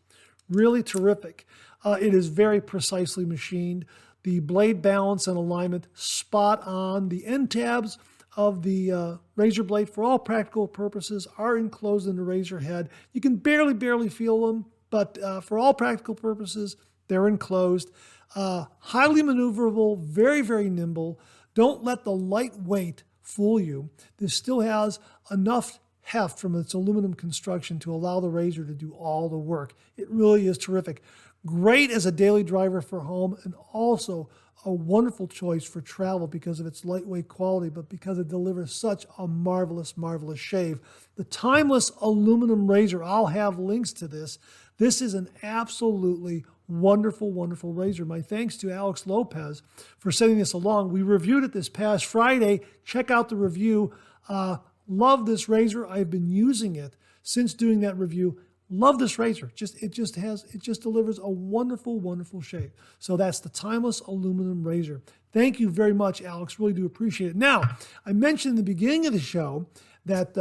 Really terrific. It is very precisely machined. The blade balance and alignment, spot on. The end tabs of the razor blade, for all practical purposes, are enclosed in the razor head. You can barely feel them, but for all practical purposes, they're enclosed. Highly maneuverable, very, very nimble. Don't let the lightweight fool you. This still has enough heft from its aluminum construction to allow the razor to do all the work. It really is terrific. Great as a daily driver for home, and also a wonderful choice for travel because of its lightweight quality, but because it delivers such a marvelous, marvelous shave. The Timeless Aluminum Razor, I'll have links to this. This is an absolutely wonderful, wonderful razor. My thanks to Alex Lopez for sending this along. We reviewed it this past Friday. Check out the review. Love this razor. I've been using it since doing that review. Love this razor. It just delivers a wonderful, wonderful shave. So that's the Timeless Aluminum Razor. Thank you very much, Alex. Really do appreciate it. Now, I mentioned in the beginning of the show that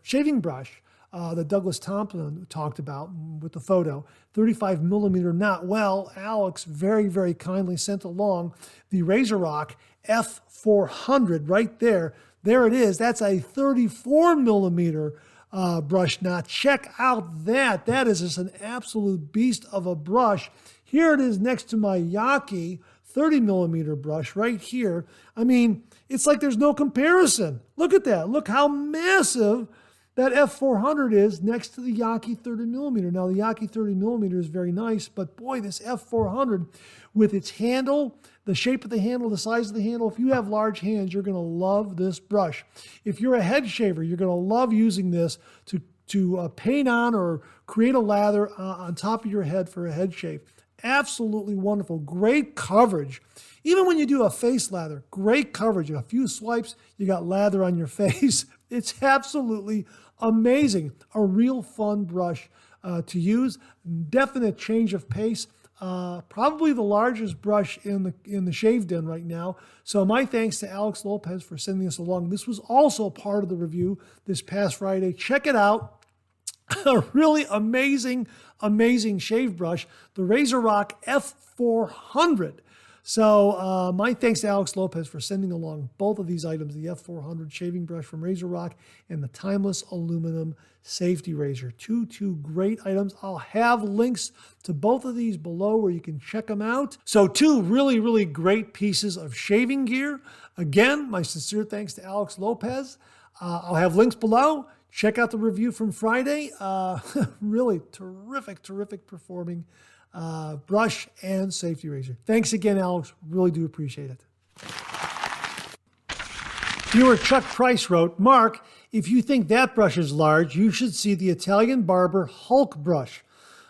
shaving brush that Douglas Thompson talked about with the photo, 35 millimeter knot. Well, Alex very, very kindly sent along the Razorock F-400 right there. There it is. That's a 34 millimeter brush knot. Check out that. That is just an absolute beast of a brush. Here it is next to my Yaqi 30 millimeter brush right here. I mean, it's like there's no comparison. Look at that. Look how massive that F-400 is next to the Yaqi 30 millimeter. Now, the Yaqi 30 millimeter is very nice, but boy, this F-400 with its handle, the shape of the handle, the size of the handle, if you have large hands, you're going to love this brush. If you're a head shaver, you're going to love using this to paint on or create a lather on top of your head for a head shave. Absolutely wonderful. Great coverage. Even when you do a face lather, great coverage. A few swipes, you got lather on your face. It's absolutely amazing. A real fun brush to use. Definite change of pace. probably the largest brush in the shave den right now. So my thanks to Alex Lopez for sending this along. This was also part of the review this past Friday. Check it out. A really amazing shave brush, the Razorock F-400. So my thanks to Alex Lopez for sending along both of these items, the F-400 shaving brush from Razorock and the timeless aluminum safety razor. Two great items. I'll have links to both of these below where you can check them out. So two really great pieces of shaving gear. Again, my sincere thanks to Alex Lopez. I'll have links below. Check out the review from Friday. Really terrific performing brush and safety razor. Thanks again, Alex. Really do appreciate it. Viewer Chuck Price wrote, Mark, if you think that brush is large, you should see the Italian Barber Hulk brush.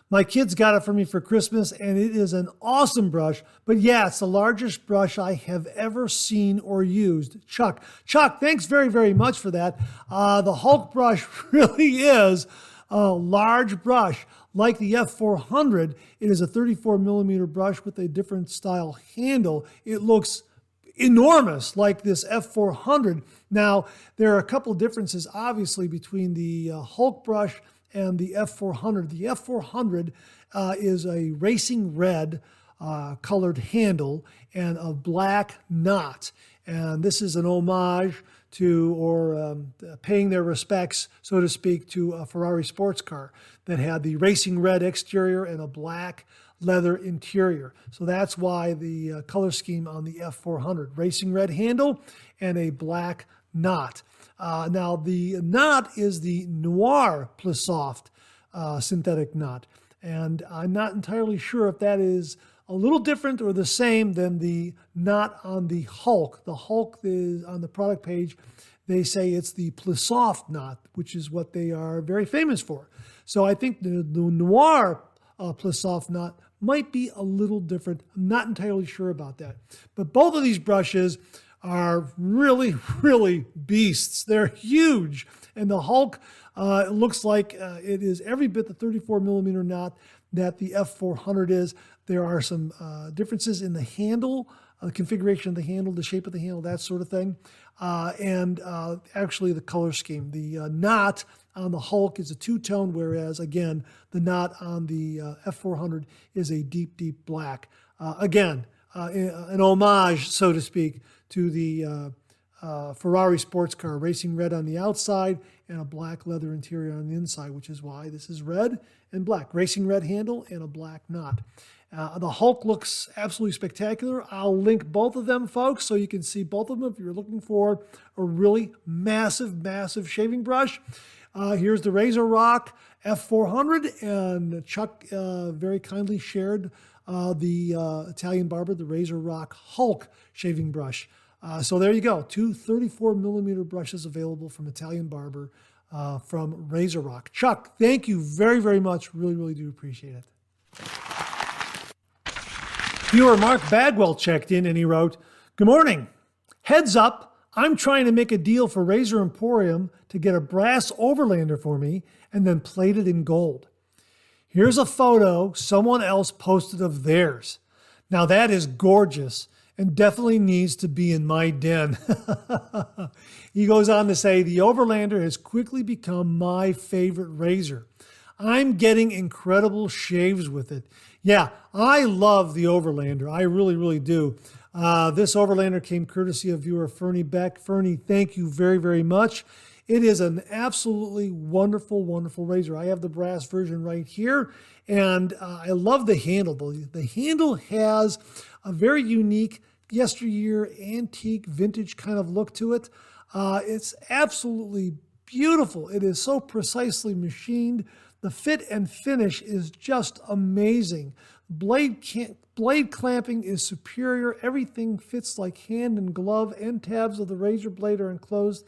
My kids got it for me for Christmas, and it is an awesome brush. But yeah, it's the largest brush I have ever seen or used. Chuck, thanks very much for that. The Hulk brush really is a large brush. Like the F-400, it is a 34 millimeter brush with a different style handle. It looks enormous like this F-400. Now, there are a couple differences, obviously, between the Hulk brush and the F-400. The F-400 is a racing red colored handle and a black knot. And this is an homage to, or paying their respects, so to speak, to a Ferrari sports car that had the racing red exterior and a black leather interior. So that's why the color scheme on the F-400, racing red handle and a black knot. Now the knot is the Noir Plus Soft synthetic knot. And I'm not entirely sure if that is a little different or the same than the knot on the Hulk. The Hulk is on the product page. They say it's the Plus Soft knot, which is what they are very famous for. So I think the Noir Plus Soft knot might be a little different. I'm not entirely sure about that. But both of these brushes are really beasts. They're huge. And the Hulk it looks like it is every bit the 34 millimeter knot that the F-400 is. There are some differences in the handle, the configuration of the handle, the shape of the handle, that sort of thing. And actually the color scheme. The knot on the Hulk is a two-tone, whereas, again, the knot on the F-400 is a deep black. Again, an homage, so to speak, to the Ferrari sports car, racing red on the outside and a black leather interior on the inside, which is why this is red and black. Racing red handle and a black knot. The Hulk looks absolutely spectacular. I'll link both of them, folks, so you can see both of them if you're looking for a really massive shaving brush. Here's the Razorock F-400, and Chuck very kindly shared the Italian Barber, the Razorock Hulk shaving brush. So there you go, two 34 millimeter brushes available from Italian Barber from Razorock. Chuck, thank you very much. Really do appreciate it. Viewer Mark Bagwell checked in and he wrote, "Good morning. Heads up, I'm trying to make a deal for Razor Emporium to get a brass overlander for me and then plate it in gold. Here's a photo someone else posted of theirs. Now that is gorgeous and definitely needs to be in my den." He goes on to say, "The Overlander has quickly become my favorite razor. I'm getting incredible shaves with it." Yeah, I love the Overlander. I really do. This Overlander came courtesy of viewer Fernie Beck. Fernie, thank you very much. It is an absolutely wonderful razor. I have the brass version right here, and I love the handle. The handle has a very unique yesteryear, antique, vintage kind of look to it. It's absolutely beautiful. It is so precisely machined. The fit and finish is just amazing. Blade clamping is superior. Everything fits like hand and glove. End tabs of the razor blade are enclosed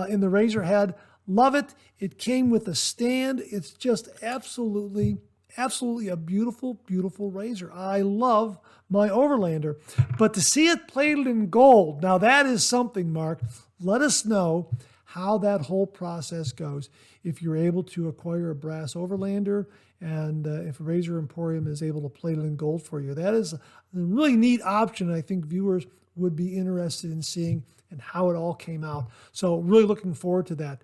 in the razor head. Love it. It came with a stand. It's just absolutely a beautiful razor. I love my Overlander. But to see it plated in gold, now that is something, Mark. Let us know how that whole process goes. If you're able to acquire a brass Overlander And if Razor Emporium is able to plate it in gold for you, that is a really neat option. I think viewers would be interested in seeing and how it all came out. So really looking forward to that.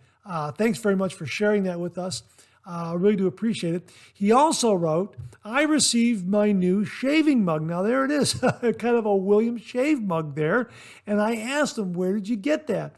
Thanks very much for sharing that with us. I really do appreciate it. He also wrote, I received my new shaving mug. Now there it is, kind of a William shave mug there. And I asked him, where did you get that?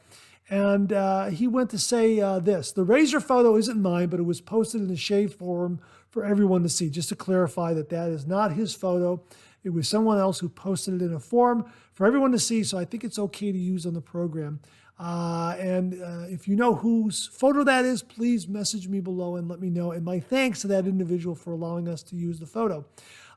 And he went to say this: the Razor photo isn't mine, but it was posted in the shave forum for everyone to see. Just to clarify that is not his photo. It was someone else who posted it in a forum for everyone to see, so I think it's okay to use on the program. And if you know whose photo that is, please message me below and let me know. And my thanks to that individual for allowing us to use the photo.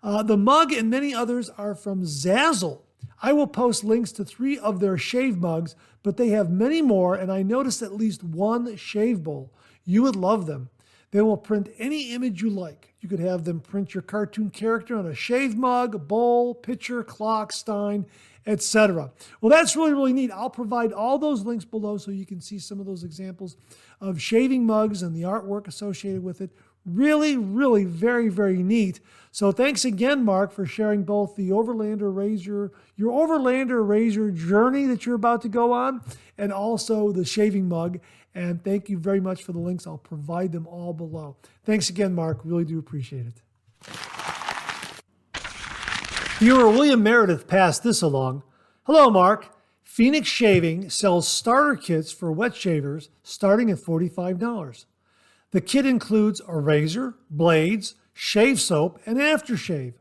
The mug and many others are from Zazzle. I will post links to 3 of their shave mugs, but they have many more, and I noticed at least 1 shave bowl. You would love them. They will print any image you like. You could have them print your cartoon character on a shave mug, a bowl, pitcher, clock, stein, etc. Well, that's really, really neat. I'll provide all those links below so you can see some of those examples of shaving mugs and the artwork associated with it. Really, really very, very neat. So thanks again, Mark, for sharing both the Overlander Razor, your Overlander Razor journey that you're about to go on, and also the shaving mug. And thank you very much for the links. I'll provide them all below. Thanks again, Mark. Really do appreciate it. Viewer William Meredith passed this along. Hello, Mark. Phoenix Shaving sells starter kits for wet shavers starting at $45. The kit includes a razor, blades, shave soap, and aftershave.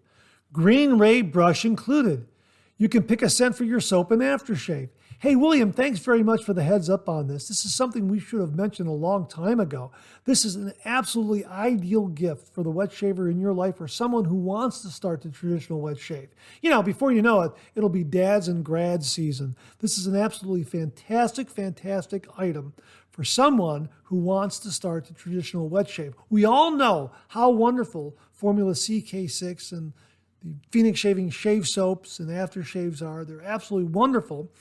Green Ray brush included. You can pick a scent for your soap and aftershave. Hey, William, thanks very much for the heads up on this. This is something we should have mentioned a long time ago. This is an absolutely ideal gift for the wet shaver in your life or someone who wants to start the traditional wet shave. You know, before you know it, it'll be dads and grads season. This is an absolutely fantastic, fantastic item for someone who wants to start the traditional wet shave. We all know how wonderful Formula CK6 and the Phoenix Shaving shave soaps and aftershaves are. They're absolutely wonderful.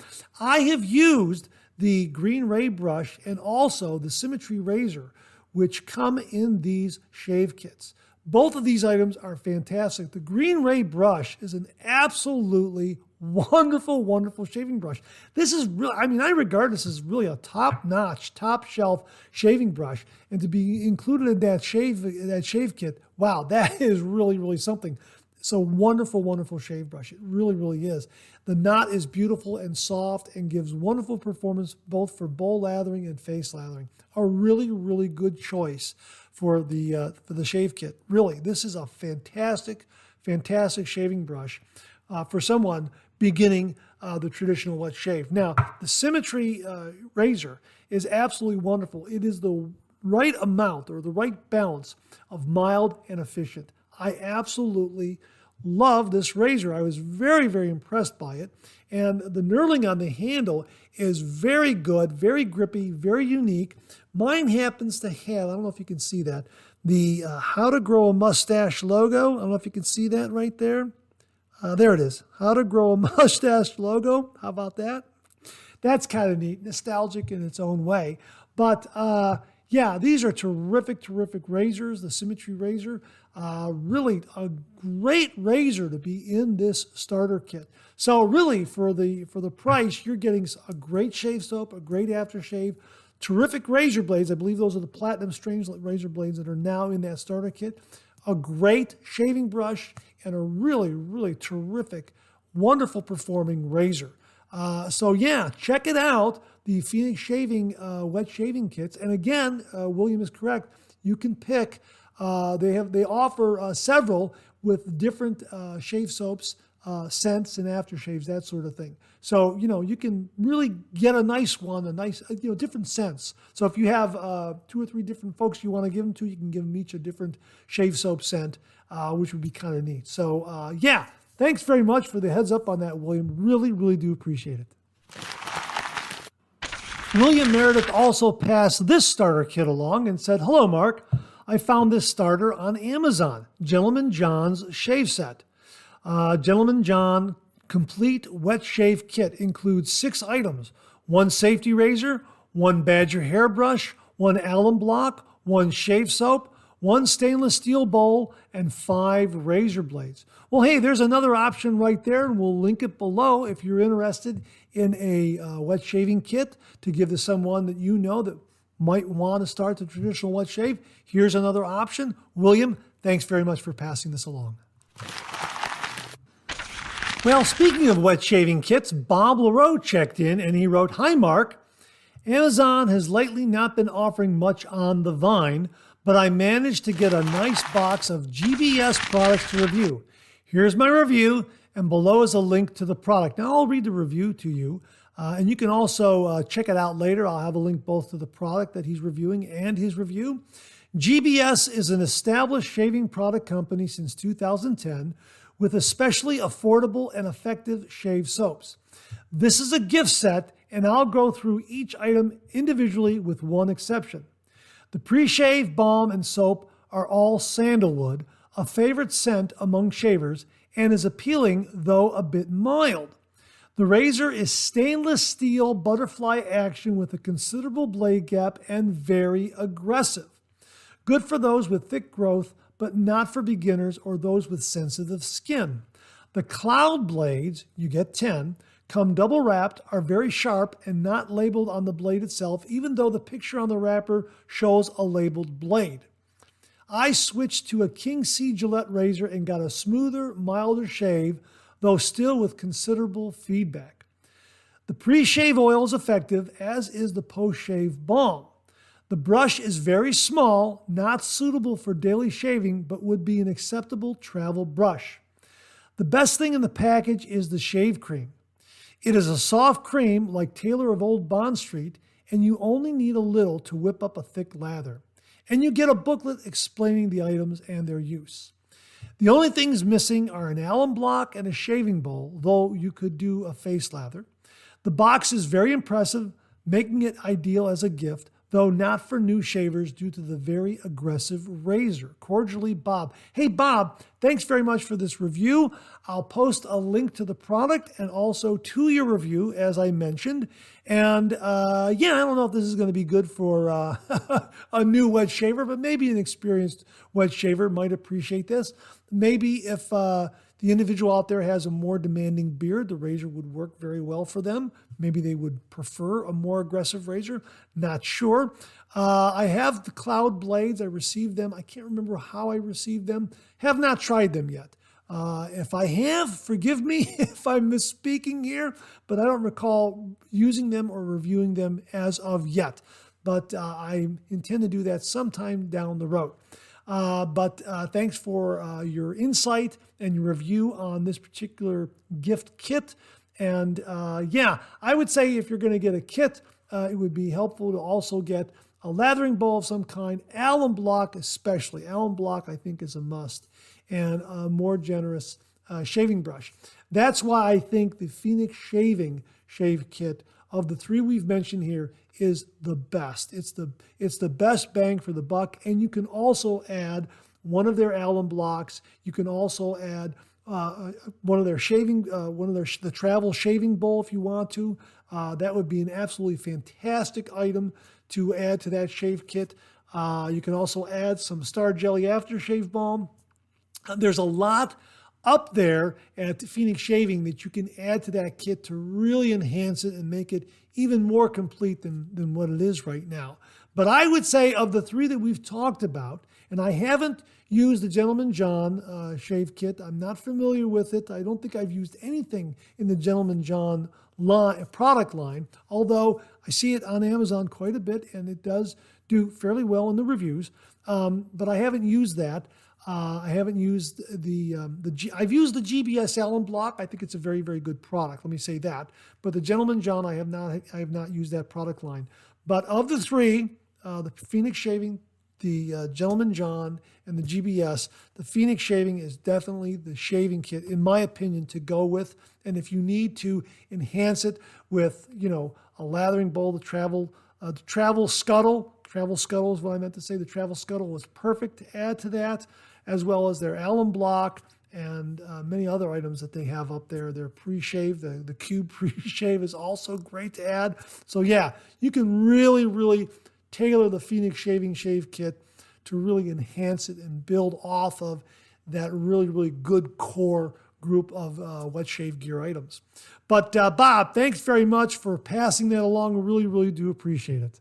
I have used the Green Ray brush and also the Symmetry razor, which come in these shave kits. Both of these items are fantastic. The Green Ray brush is an absolutely wonderful, wonderful shaving brush. This is really, I mean, I regard this as really a top-notch, top-shelf shaving brush. And to be included in that shave kit, wow, that is really, really something. So wonderful, wonderful shave brush. It really, really is. The knot is beautiful and soft and gives wonderful performance both for bowl lathering and face lathering. A really, really good choice for the shave kit. Really, this is a fantastic, fantastic shaving brush for someone beginning the traditional wet shave. Now, the Symmetry razor is absolutely wonderful. It is the right amount or the right balance of mild and efficient. I absolutely love this razor. I was very, very impressed by it. And the knurling on the handle is very good, very grippy, very unique. Mine happens to have, I don't know if you can see that, the How to Grow a Mustache logo. I don't know if you can see that right there. There it is. How to Grow a Mustache logo. How about that? That's kind of neat, nostalgic in its own way. But yeah, these are terrific, terrific razors, the Symmetry razor. Really a great razor to be in this starter kit. So really, for the price, you're getting a great shave soap, a great aftershave, terrific razor blades. I believe those are the Platinum Strangelet razor blades that are now in that starter kit. A great shaving brush and a really, really terrific, wonderful performing razor. So yeah, check it out, the Phoenix Shaving wet shaving kits. And again, William is correct. You can pick. They offer several with different shave soaps, scents, and aftershaves, that sort of thing. So you can really get a nice one, a nice different scents. So if you have 2 or 3 different folks you want to give them to, you can give them each a different shave soap scent, which would be kind of neat. So yeah. Thanks very much for the heads up on that, William. Really, really do appreciate it. William Meredith also passed this starter kit along and said, hello, Mark. I found this starter on Amazon, Gentleman John's shave set. Gentleman John complete wet shave kit includes 6 items, 1 safety razor, 1 badger hairbrush, 1 alum block, 1 shave soap, one stainless steel bowl, and 5 razor blades. Well, hey, there's another option right there, and we'll link it below if you're interested in a wet shaving kit to give to someone that you know that might want to start the traditional wet shave. Here's another option. William, thanks very much for passing this along. Well, speaking of wet shaving kits, Bob LaRoe checked in and he wrote, "Hi, Mark. Amazon has lately not been offering much on the Vine, but I managed to get a nice box of GBS products to review. Here's my review, and below is a link to the product." Now, I'll read the review to you, and you can also check it out later. I'll have a link both to the product that he's reviewing and his review. GBS is an established shaving product company since 2010 with especially affordable and effective shave soaps. This is a gift set, and I'll go through each item individually with one exception. The pre-shave balm and soap are all sandalwood, a favorite scent among shavers, and is appealing, though a bit mild. The razor is stainless steel butterfly action with a considerable blade gap and very aggressive. Good for those with thick growth, but not for beginners or those with sensitive skin. The cloud blades, you get 10, come double wrapped, are very sharp and not labeled on the blade itself, even though the picture on the wrapper shows a labeled blade. I switched to a King C Gillette razor and got a smoother, milder shave, though still with considerable feedback. The pre-shave oil is effective, as is the post-shave balm. The brush is very small, not suitable for daily shaving, but would be an acceptable travel brush. The best thing in the package is the shave cream. It is a soft cream like Taylor of Old Bond Street, and you only need a little to whip up a thick lather. And you get a booklet explaining the items and their use. The only things missing are an alum block and a shaving bowl, though you could do a face lather. The box is very impressive, making it ideal as a gift, though not for new shavers due to the very aggressive razor. Cordially, Bob. Hey, Bob, thanks very much for this review. I'll post a link to the product and also to your review, as I mentioned. And I don't know if this is going to be good for a new wet shaver, but maybe an experienced wet shaver might appreciate this. Maybe if the individual out there has a more demanding beard, the razor would work very well for them. Maybe they would prefer a more aggressive razor. Not sure. I have the cloud blades. I received them. I can't remember how I received them. Have not tried them yet. If I have, forgive me if I'm misspeaking here, but I don't recall using them or reviewing them as of yet. But I intend to do that sometime down the road. But thanks for your insight and your review on this particular gift kit. And I would say if you're going to get a kit, it would be helpful to also get a lathering bowl of some kind, alum block especially. Alum block, I think, is a must, and a more generous shaving brush. That's why I think the Phoenix Shaving Shave Kit of the 3 we've mentioned here is the best. It's the best bang for the buck, and you can also add one of their alum blocks. You can also add one of their the travel shaving bowl if you want to. That would be an absolutely fantastic item to add to that shave kit. You can also add some Star Jelly aftershave balm. There's a lot up there at Phoenix Shaving that you can add to that kit to really enhance it and make it even more complete than what it is right now. But I would say of the 3 that we've talked about, and I haven't used the Gentleman John shave kit. I'm not familiar with it. I don't think I've used anything in the Gentleman John product line, although I see it on Amazon quite a bit, and it does do fairly well in the reviews. But I haven't used that. I haven't used I've used the GBS alum block. I think it's a very, very good product. Let me say that. But the Gentleman John, I have not used that product line. But of the 3, the Phoenix Shaving, the Gentleman John, and the GBS, the Phoenix Shaving is definitely the shaving kit, in my opinion, to go with. And if you need to enhance it with, a lathering bowl, the travel scuttle is what I meant to say. The travel scuttle was perfect to add to that, as well as their alum block and many other items that they have up there. Their pre-shave, the cube pre-shave is also great to add. So yeah, you can really, really tailor the Phoenix Shaving Shave Kit to really enhance it and build off of that really, really good core group of wet shave gear items. But Bob, thanks very much for passing that along. We really, really do appreciate it.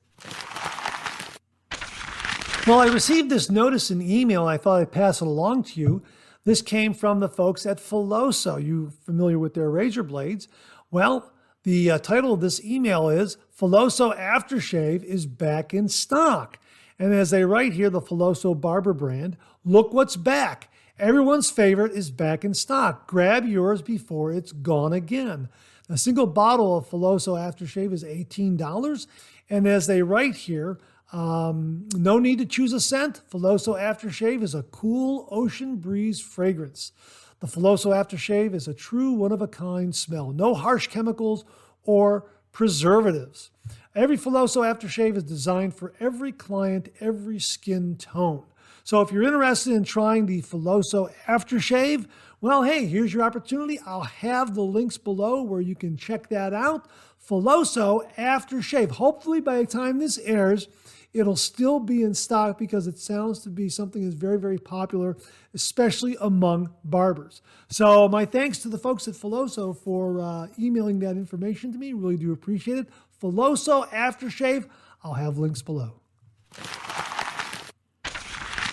Well, I received this notice in email. I thought I'd pass it along to you. This came from the folks at Filoso. You familiar with their razor blades? Well, the title of this email is Filoso Aftershave is back in stock. And as they write here, the Filoso Barber brand, look what's back. Everyone's favorite is back in stock. Grab yours before it's gone again. A single bottle of Filoso Aftershave is $18. And as they write here, no need to choose a scent. Filoso Aftershave is a cool ocean breeze fragrance. The Filoso Aftershave is a true one-of-a-kind smell. No harsh chemicals or preservatives. Every Filoso Aftershave is designed for every client, every skin tone. So if you're interested in trying the Filoso Aftershave, well, hey, here's your opportunity. I'll have the links below where you can check that out. Filoso Aftershave. Hopefully by the time this airs, it'll still be in stock because it sounds to be something that's very, very popular, especially among barbers. So my thanks to the folks at Filoso for emailing that information to me. Really do appreciate it. Filoso Aftershave. I'll have links below.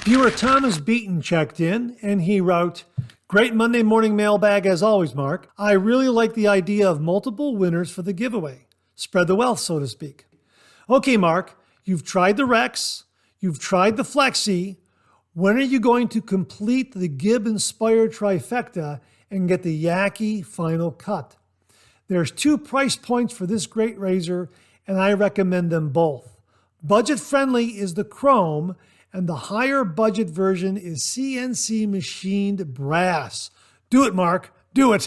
Viewer Thomas Beaton checked in and he wrote, great Monday morning mailbag as always, Mark. I really like the idea of multiple winners for the giveaway. Spread the wealth, so to speak. Okay, Mark, you've tried the Rex, you've tried the Flexi. When are you going to complete the Gib-inspired trifecta and get the Yaqi Final Cut? There's 2 price points for this great razor, and I recommend them both. Budget friendly is the Chrome, and the higher budget version is CNC machined brass. Do it, Mark. Do it.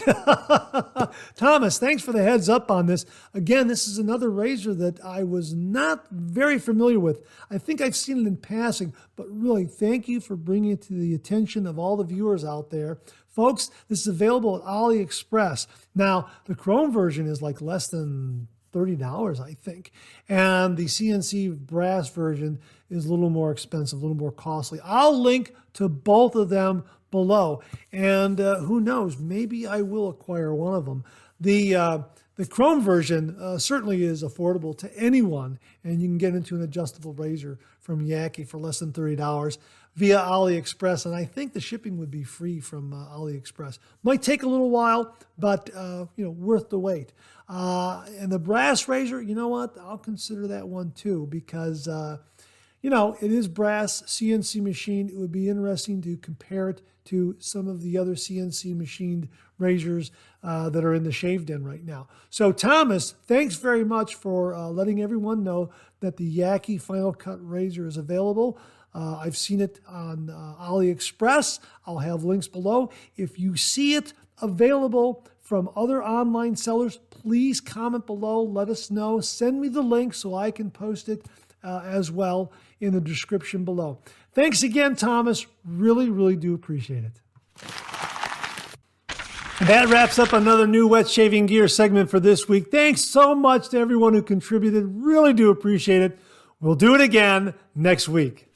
Thomas, thanks for the heads up on this. Again, this is another razor that I was not very familiar with. I think I've seen it in passing, but really thank you for bringing it to the attention of all the viewers out there. Folks, this is available at AliExpress. Now, the Chrome version is like less than $30, I think. And the CNC brass version is a little more expensive, a little more costly. I'll link to both of them below. And who knows, maybe I will acquire one of them. The Chrome version certainly is affordable to anyone, and you can get into an adjustable razor from Yaqi for less than $30 via AliExpress, and I think the shipping would be free from AliExpress. Might take a little while, but worth the wait. And the brass razor, you know what? I'll consider that one too because it is brass, CNC machined. It would be interesting to compare it to some of the other CNC machined razors that are in the shave den right now. So Thomas, thanks very much for letting everyone know that the Yaqi Final Cut razor is available. I've seen it on AliExpress. I'll have links below. If you see it available from other online sellers, please comment below. Let us know. Send me the link so I can post it as well in the description below. Thanks again, Thomas. Really, really do appreciate it. That wraps up another new wet shaving gear segment for this week. Thanks so much to everyone who contributed. Really do appreciate it. We'll do it again next week.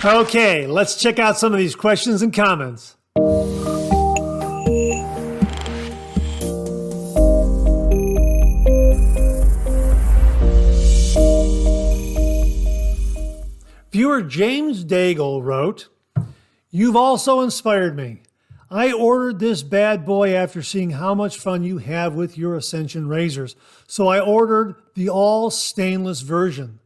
Okay, let's check out some of these questions and comments. Viewer James Daigle wrote, you've also inspired me. I ordered this bad boy after seeing how much fun you have with your Ascension razors, so I ordered the all stainless version.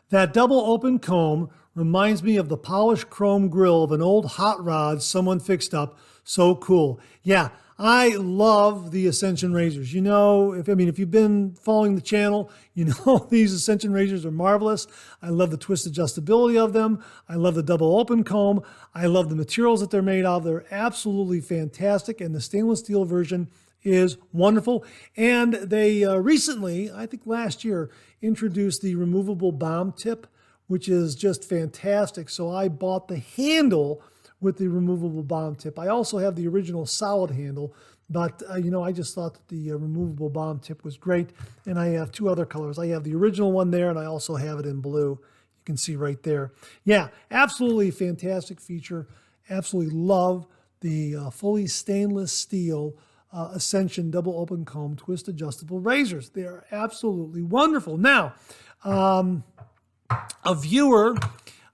That double open comb reminds me of the polished chrome grill of an old hot rod someone fixed up. So cool. Yeah, I love the Ascension razors. If you've been following the channel, these Ascension razors are marvelous. I love the twist adjustability of them. I love the double open comb. I love the materials that they're made of. They're absolutely fantastic. And the stainless steel version is wonderful. And they recently, I think last year, introduced the removable bomb tip, which is just fantastic. So I bought the handle with the removable bomb tip. I also have the original solid handle, but I just thought that the removable bomb tip was great. And I have 2 other colors. I have the original one there, and I also have it in blue. You can see right there. Yeah, absolutely fantastic feature. Absolutely love the fully stainless steel Ascension double open comb twist adjustable razors. They are absolutely wonderful. Now, a viewer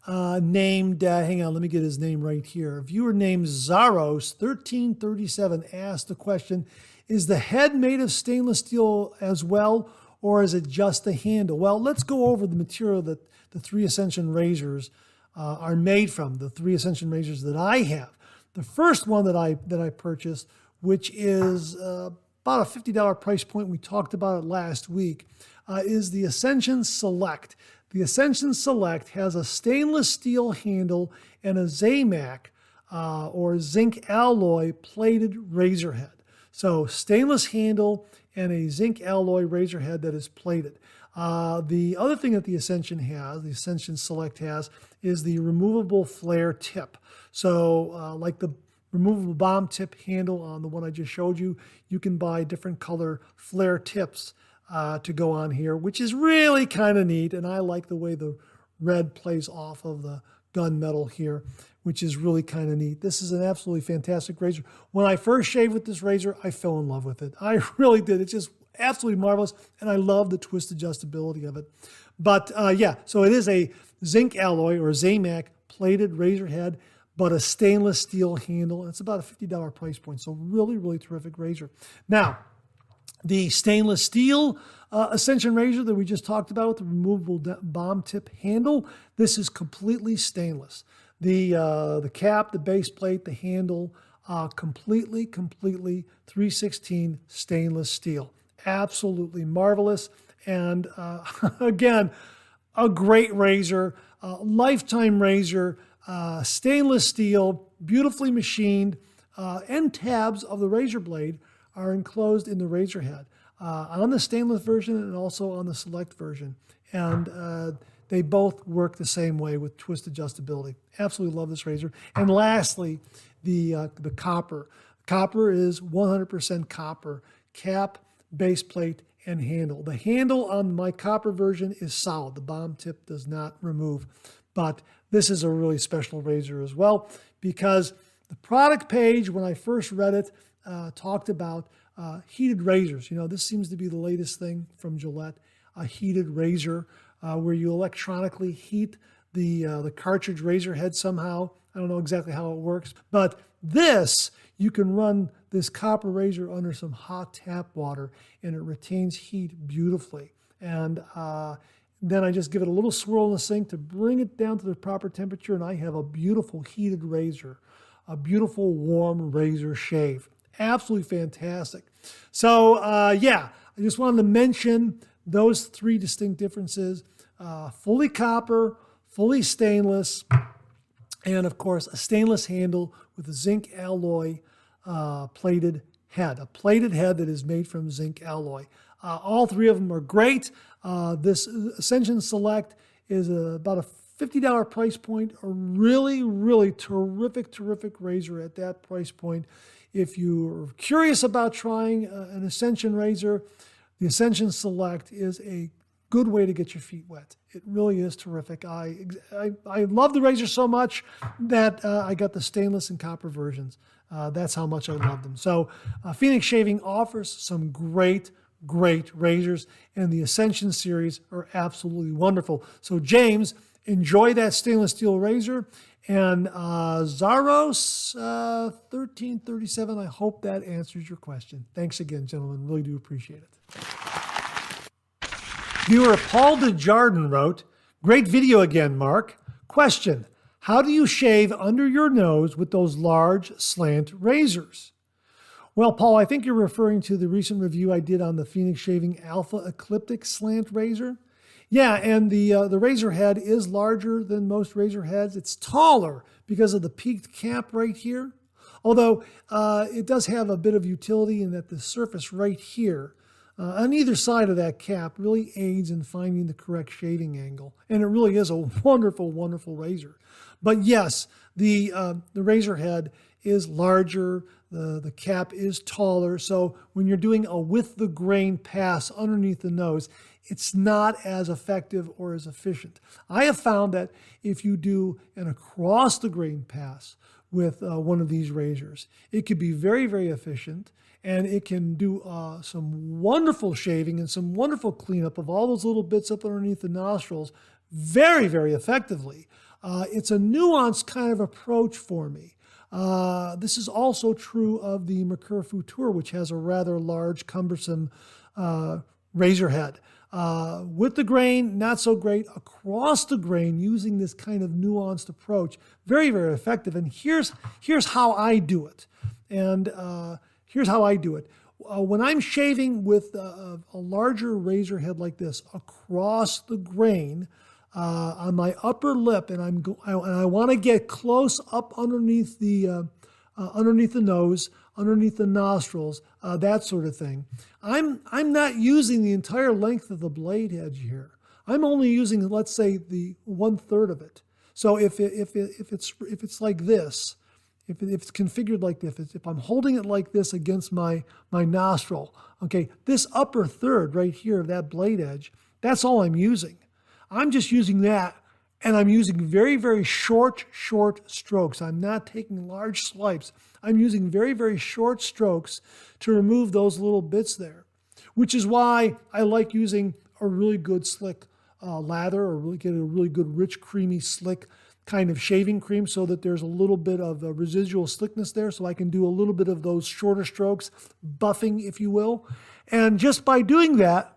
named, hang on, let me get his name right here. A viewer named Zaros1337 asked the question, is the head made of stainless steel as well, or is it just the handle? Well, let's go over the material that the 3 Ascension razors are made from, the 3 Ascension razors that I have. The first one that I purchased, which is about a $50 price point, we talked about it last week, is the Ascension Select. The Ascension Select has a stainless steel handle and a Zamac or zinc alloy plated razor head. So stainless handle and a zinc alloy razor head that is plated. The other thing that the Ascension has, the Ascension Select has, is the removable flare tip. So like the removable bomb tip handle on the one I just showed you, you can buy different color flare tips to go on here, which is really kind of neat. And I like the way the red plays off of the gunmetal here, which is really kind of neat. This is an absolutely fantastic razor. When I first shaved with this razor, I fell in love with it. I really did. It's just absolutely marvelous, and I love the twist adjustability of it. But yeah, so it is a zinc alloy or Zamac plated razor head, but a stainless steel handle. It's about a $50 price point, so really, really terrific razor. Now, the stainless steel Ascension razor that we just talked about with the removable bomb tip handle, this is completely stainless. The cap, the base plate, the handle, completely 316 stainless steel. Absolutely marvelous. And again, a great razor, lifetime razor, stainless steel, beautifully machined. End tabs of the razor blade are enclosed in the razor head on the stainless version and also on the Select version. And they both work the same way with twist adjustability. Absolutely love this razor. And lastly, the copper. Copper is 100% copper. Cap, base plate, and handle. The handle on my copper version is solid. The bomb tip does not remove. But this is a really special razor as well, because the product page, when I first read it, talked about heated razors. You know, this seems to be the latest thing from Gillette, a heated razor where you electronically heat the cartridge razor head somehow. I don't know exactly how it works, but this, you can run this copper razor under some hot tap water and it retains heat beautifully. And then I just give it a little swirl in the sink to bring it down to the proper temperature, and I have a beautiful heated razor, a beautiful warm razor shave. Absolutely fantastic. So yeah, I just wanted to mention those 3 distinct differences. Fully copper, fully stainless, and of course a stainless handle with a zinc alloy plated head, a plated head that is made from zinc alloy. All 3 of them are great. This Ascension Select is about a $50 price point, a really, really terrific razor at that price point. If you're curious about trying an Ascension razor, the Ascension Select is a good way to get your feet wet. It really is terrific. I love the razor so much that I got the stainless and copper versions. That's how much I love them. So Phoenix Shaving offers some great razors, and the Ascension series are absolutely wonderful. So James, enjoy that stainless steel razor. And Zaros 1337, I hope that answers your question. Thanks again, gentlemen. Really do appreciate it. Viewer Paul DeJardin wrote, great video again, Mark. Question, how do you shave under your nose with those large slant razors? Well, Paul, I think you're referring to the recent review I did on the Phoenix Shaving Alpha Ecliptic Slant Razor. Yeah, and the razor head is larger than most razor heads. It's taller because of the peaked cap right here. Although it does have a bit of utility in that the surface right here on either side of that cap really aids in finding the correct shaving angle. And it really is a wonderful razor. But yes, the razor head is larger the cap is taller. So when you're doing a with the grain pass underneath the nose, it's not as effective or as efficient. I have found that if you do an across the grain pass with one of these razors, it could be very, very efficient, and it can do some wonderful shaving and some wonderful cleanup of all those little bits up underneath the nostrils very, very effectively. It's a nuanced kind of approach for me. This is also true of the Mercure Futur, which has a rather large, cumbersome razor head. With the grain, not so great. Across the grain, using this kind of nuanced approach, very, very effective. And here's how I do it. When I'm shaving with a larger razor head like this across the grain, on my upper lip, and I want to get close up underneath the nose, underneath the nostrils, that sort of thing. I'm not using the entire length of the blade edge here. I'm only using, let's say, the 1/3 of it. So if it's like this, if it's configured like this, if I'm holding it like this against my nostril, okay, this upper third right here of that blade edge, that's all I'm using. I'm just using that, and I'm using very, very short strokes. I'm not taking large swipes. I'm using very, very short strokes to remove those little bits there, which is why I like using a really good slick lather, or really get a really good rich, creamy, slick kind of shaving cream, so that there's a little bit of residual slickness there, so I can do a little bit of those shorter strokes, buffing, if you will. And just by doing that,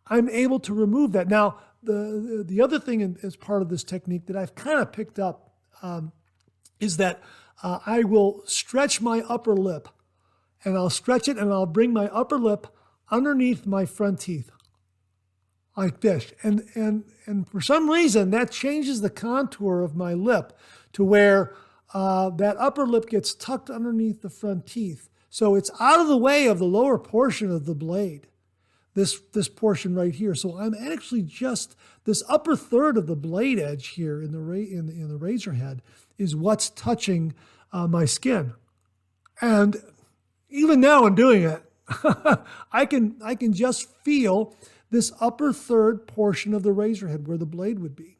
I'm able to remove that. Now, the other thing as part of this technique that I've kind of picked up is that I will stretch my upper lip, and I'll stretch it, and I'll bring my upper lip underneath my front teeth like this. And for some reason, that changes the contour of my lip to where that upper lip gets tucked underneath the front teeth. So it's out of the way of the lower portion of the blade. This portion right here. So I'm actually just, this upper third of the blade edge here in the razor head is what's touching my skin. And even now I'm doing it, I can just feel this upper third portion of the razor head where the blade would be.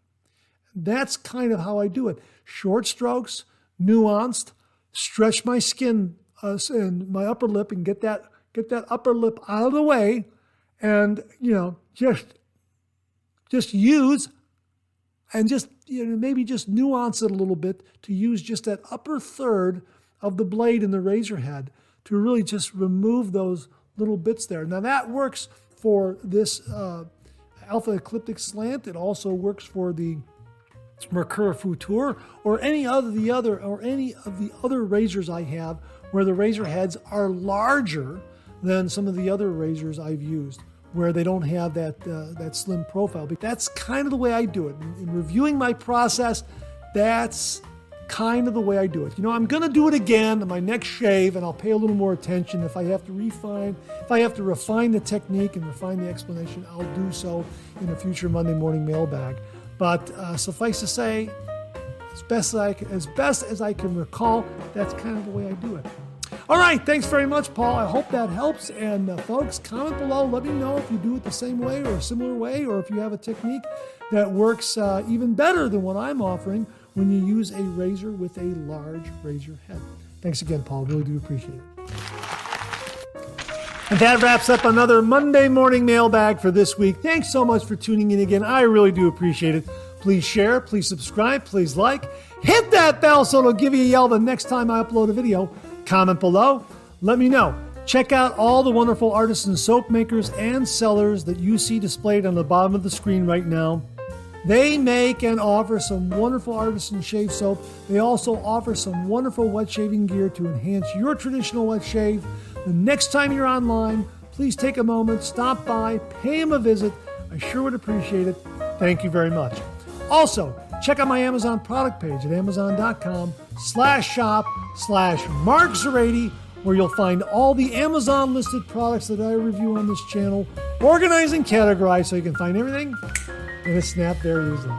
That's kind of how I do it. Short strokes, nuanced, stretch my skin and my upper lip, and get that upper lip out of the way. And, just use, and just, maybe just nuance it a little bit to use just that upper third of the blade in the razor head to really just remove those little bits there. Now that works for this Alpha Ecliptic slant. It also works for the Mercure Futur, or any of the other razors I have where the razor heads are larger than some of the other razors I've used, where they don't have that slim profile. But that's kind of the way I do it. In reviewing my process, that's kind of the way I do it. I'm going to do it again in my next shave, and I'll pay a little more attention. If I have to refine the technique and refine the explanation, I'll do so in a future Monday morning mailbag. But suffice to say, as best as I can recall, that's kind of the way I do it. All right, thanks very much, Paul. I hope that helps. And folks, comment below. Let me know if you do it the same way or a similar way, or if you have a technique that works even better than what I'm offering when you use a razor with a large razor head. Thanks again, Paul. Really do appreciate it. And that wraps up another Monday morning mailbag for this week. Thanks so much for tuning in again. I really do appreciate it. Please share, please subscribe, please like. Hit that bell so it'll give you a yell the next time I upload a video. Comment below. Let me know. Check out all the wonderful artisan soap makers and sellers that you see displayed on the bottom of the screen right now. They make and offer some wonderful artisan shave soap. They also offer some wonderful wet shaving gear to enhance your traditional wet shave. The next time you're online, please take a moment, stop by, pay them a visit. I sure would appreciate it. Thank you very much. Also, check out my Amazon product page at amazon.com/shop/MarkZerati, where you'll find all the Amazon listed products that I review on this channel, organized and categorized so you can find everything in a snap there easily.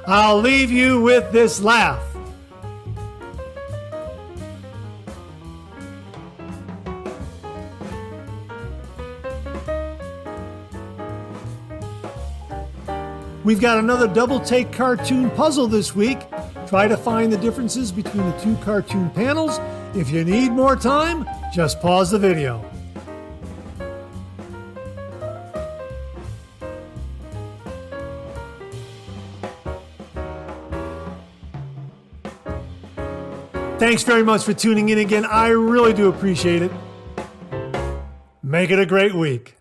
I'll leave you with this laugh. We've got another double take cartoon puzzle this week. Try to find the differences between the two cartoon panels. If you need more time, just pause the video. Thanks very much for tuning in again. I really do appreciate it. Make it a great week.